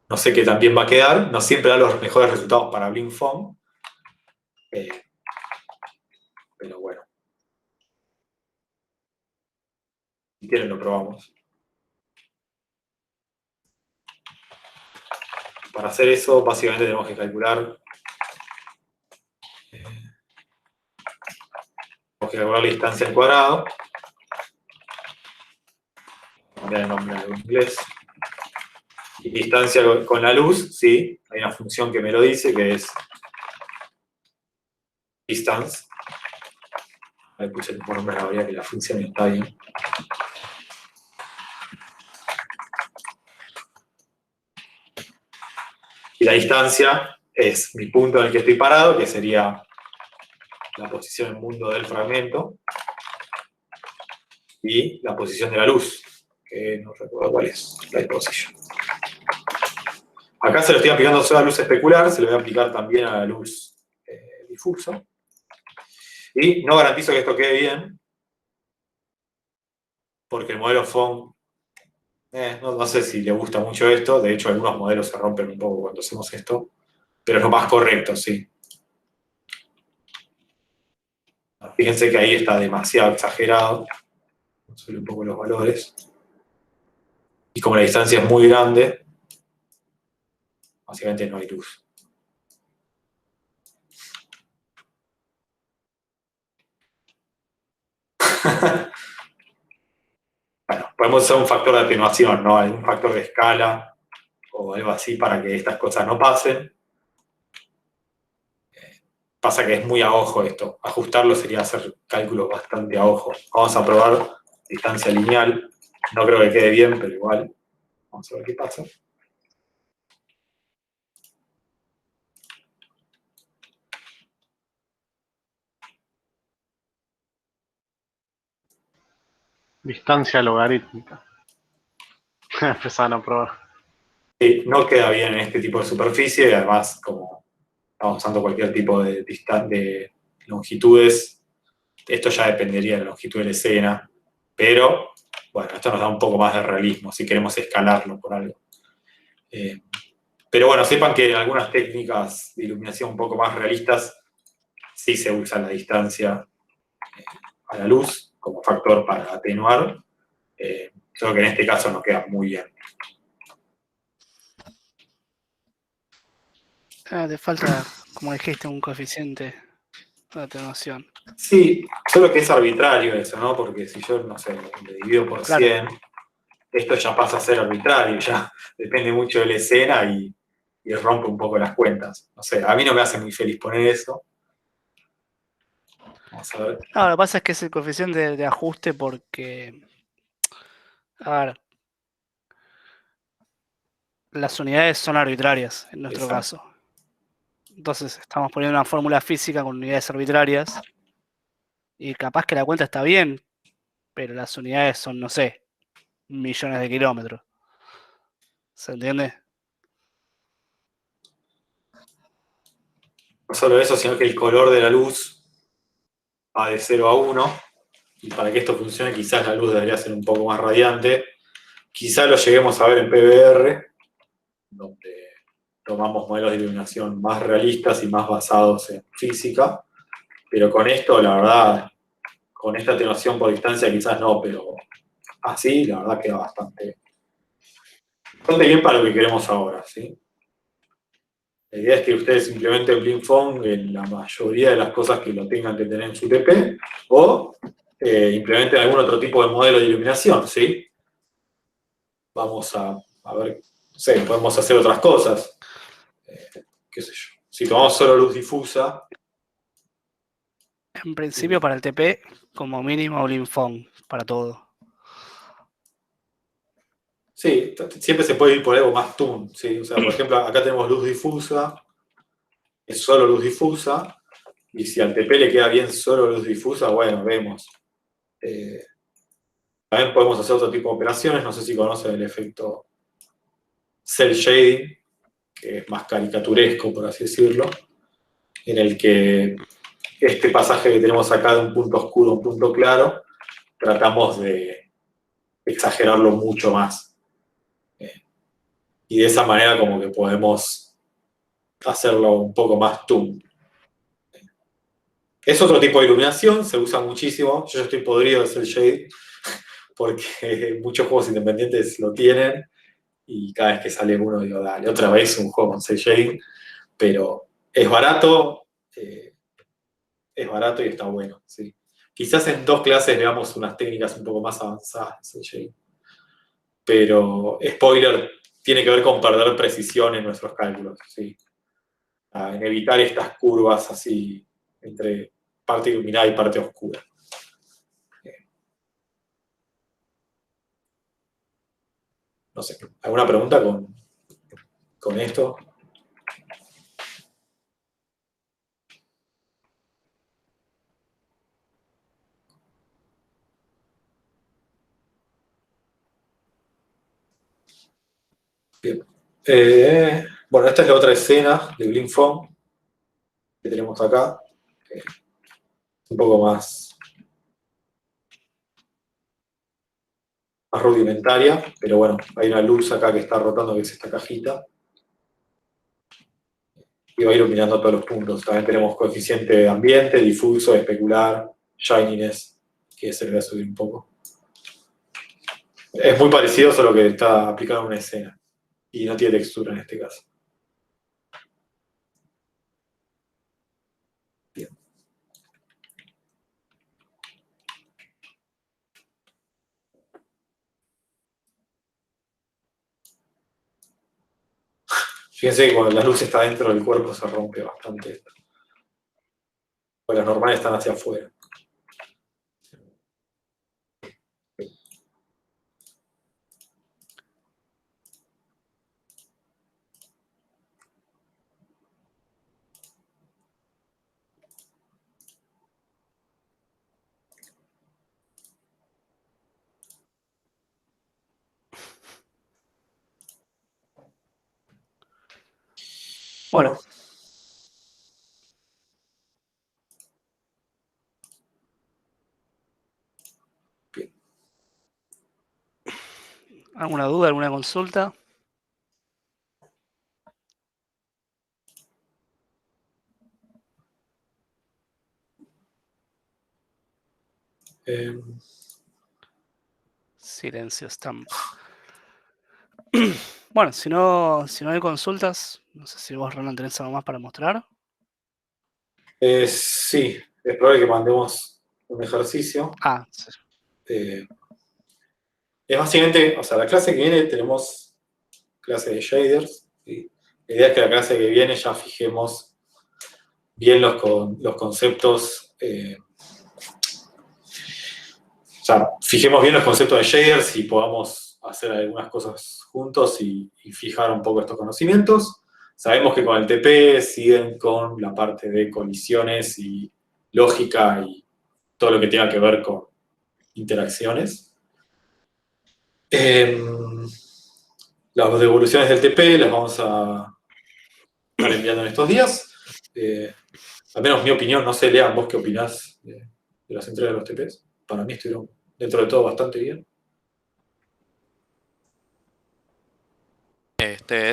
No sé qué tan bien va a quedar, no siempre da los mejores resultados para BlingFoam, pero bueno. Si quieren lo probamos. Para hacer eso, básicamente tenemos que calcular la distancia al cuadrado. Cambiar el nombre en inglés. Y distancia con la luz, sí, hay una función que me lo dice, que es distance. Ahí puse el nombre, la verdad que la función está bien. Y la distancia es mi punto en el que estoy parado, que sería la posición en mundo del fragmento, y la posición de la luz, que no recuerdo cuál es, la position. Acá se lo estoy aplicando solo a la luz especular, se lo voy a aplicar también a la luz difuso. Y no garantizo que esto quede bien, porque el modelo Phong, no sé si le gusta mucho esto. De hecho, algunos modelos se rompen un poco cuando hacemos esto, pero es lo más correcto, sí. Fíjense que ahí está demasiado exagerado. Vamos a subir un poco los valores. Y como la distancia es muy grande, básicamente no hay luz. Bueno, podemos usar un factor de atenuación, ¿no? Algún factor de escala o algo así para que estas cosas no pasen. Pasa que es muy a ojo esto. Ajustarlo sería hacer cálculos bastante a ojo. Vamos a probar distancia lineal. No creo que quede bien, pero igual. Vamos a ver qué pasa. Distancia logarítmica. Empezaron a probar. Sí, no queda bien en este tipo de superficie y además, como estamos usando cualquier tipo de longitudes, esto ya dependería de la longitud de la escena, pero bueno, esto nos da un poco más de realismo si queremos escalarlo por algo. Pero bueno, sepan que en algunas técnicas de iluminación un poco más realistas sí se usa la distancia a la luz como factor para atenuar. Creo que en este caso nos queda muy bien. Te falta, como dijiste, un coeficiente de atenuación. Sí, solo que es arbitrario eso, ¿no? Porque si yo, no sé, le divido por Claro. 100, esto ya pasa a ser arbitrario, ya depende mucho de la escena y rompe un poco las cuentas. No sé, a mí no me hace muy feliz poner eso. Vamos a ver. No, lo que pasa es que es el coeficiente de ajuste porque, a ver, las unidades son arbitrarias en nuestro Exacto. caso. Entonces estamos poniendo una fórmula física con unidades arbitrarias y capaz que la cuenta está bien, pero las unidades son, no sé, millones de kilómetros. ¿Se entiende? No solo eso, sino que el color de la luz va de 0 a 1. Y para que esto funcione, quizás la luz debería ser un poco más radiante. Quizás lo lleguemos a ver en PBR, donde tomamos modelos de iluminación más realistas y más basados en física. Pero con esto, la verdad, con esta atenuación por distancia quizás no, pero así, la verdad, queda bastante bien para lo que queremos ahora, ¿sí? La idea es que ustedes implementen BlinkFong en la mayoría de las cosas que lo tengan que tener en su TP, o implementen algún otro tipo de modelo de iluminación, ¿sí? Vamos a ver, no sé, podemos hacer otras cosas. Qué sé yo. Si tomamos solo luz difusa, En principio para el TP, como mínimo BlinkFong para todo. sí, siempre se puede ir por algo más toon, ¿sí? O sea, por ejemplo, acá tenemos luz difusa, es solo luz difusa, y si al TP le queda bien solo luz difusa, bueno, vemos. También podemos hacer otro tipo de operaciones, no sé si conocen el efecto cel shading, que es más caricaturesco, por así decirlo, en el que este pasaje que tenemos acá de un punto oscuro a un punto claro, tratamos de exagerarlo mucho más. Y de esa manera como que podemos hacerlo un poco más toon. Es otro tipo de iluminación, se usa muchísimo. Yo ya estoy podrido de cel shading, porque muchos juegos independientes lo tienen, y cada vez que sale uno digo, dale, otra vez un juego con cel shading, pero es barato y está bueno, sí. Quizás en 2 clases veamos unas técnicas un poco más avanzadas de cel shading, pero spoiler, tiene que ver con perder precisión en nuestros cálculos, sí. En evitar estas curvas así entre parte iluminada y parte oscura. No sé, ¿alguna pregunta con esto? Bien. Bueno, esta es la otra escena de BlinkFong que tenemos acá. un poco más rudimentaria, pero bueno, hay una luz acá que está rotando, que es esta cajita. Y va iluminando todos los puntos. También tenemos coeficiente de ambiente, difuso, especular, shininess, que se le va a subir un poco. Es muy parecido, solo que está aplicado en una escena. Y no tiene textura en este caso. Bien. Fíjense que cuando la luz está dentro del cuerpo se rompe bastante esto. Porque las normales están hacia afuera. Bueno, Bien. ¿alguna duda, alguna consulta? Silencio stamp. Bueno, si no hay consultas, no sé si vos, Roland, tenés algo más para mostrar. Sí, es probable que mandemos un ejercicio. Ah, sí. Es básicamente, o sea, la clase que viene tenemos clase de shaders. ¿Sí? La idea es que la clase que viene ya fijemos bien los conceptos. O sea, fijemos bien los conceptos de shaders y podamos hacer algunas cosas juntos y fijar un poco estos conocimientos. Sabemos que con el TP siguen con la parte de colisiones y lógica y todo lo que tenga que ver con interacciones. Las devoluciones del TP las vamos a estar enviando en estos días. Al menos mi opinión, no sé, Lean, vos qué opinás de las entregas de los TPs. Para mí estuvieron dentro de todo bastante bien.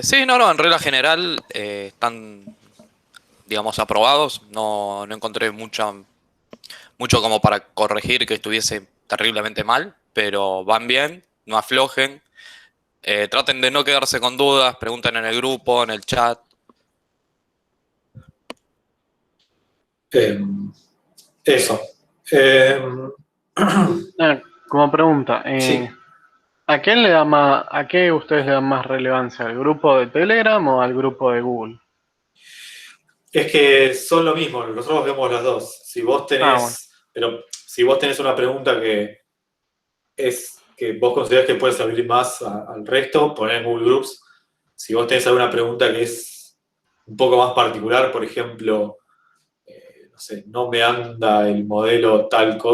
Sí, no, en regla general están, digamos, aprobados. No encontré mucho como para corregir que estuviese terriblemente mal, pero van bien, no aflojen. Traten de no quedarse con dudas, pregunten en el grupo, en el chat. Eso. Como pregunta, Sí. ¿a qué ustedes le dan más relevancia? ¿Al grupo de Telegram o al grupo de Google? Es que son lo mismo, nosotros vemos las dos. Si vos tenés, Bueno. pero si vos tenés una pregunta que vos considerás que puede servir más al resto, poné en Google Groups. Si vos tenés alguna pregunta que es un poco más particular, por ejemplo, no sé, no me anda el modelo tal cosa,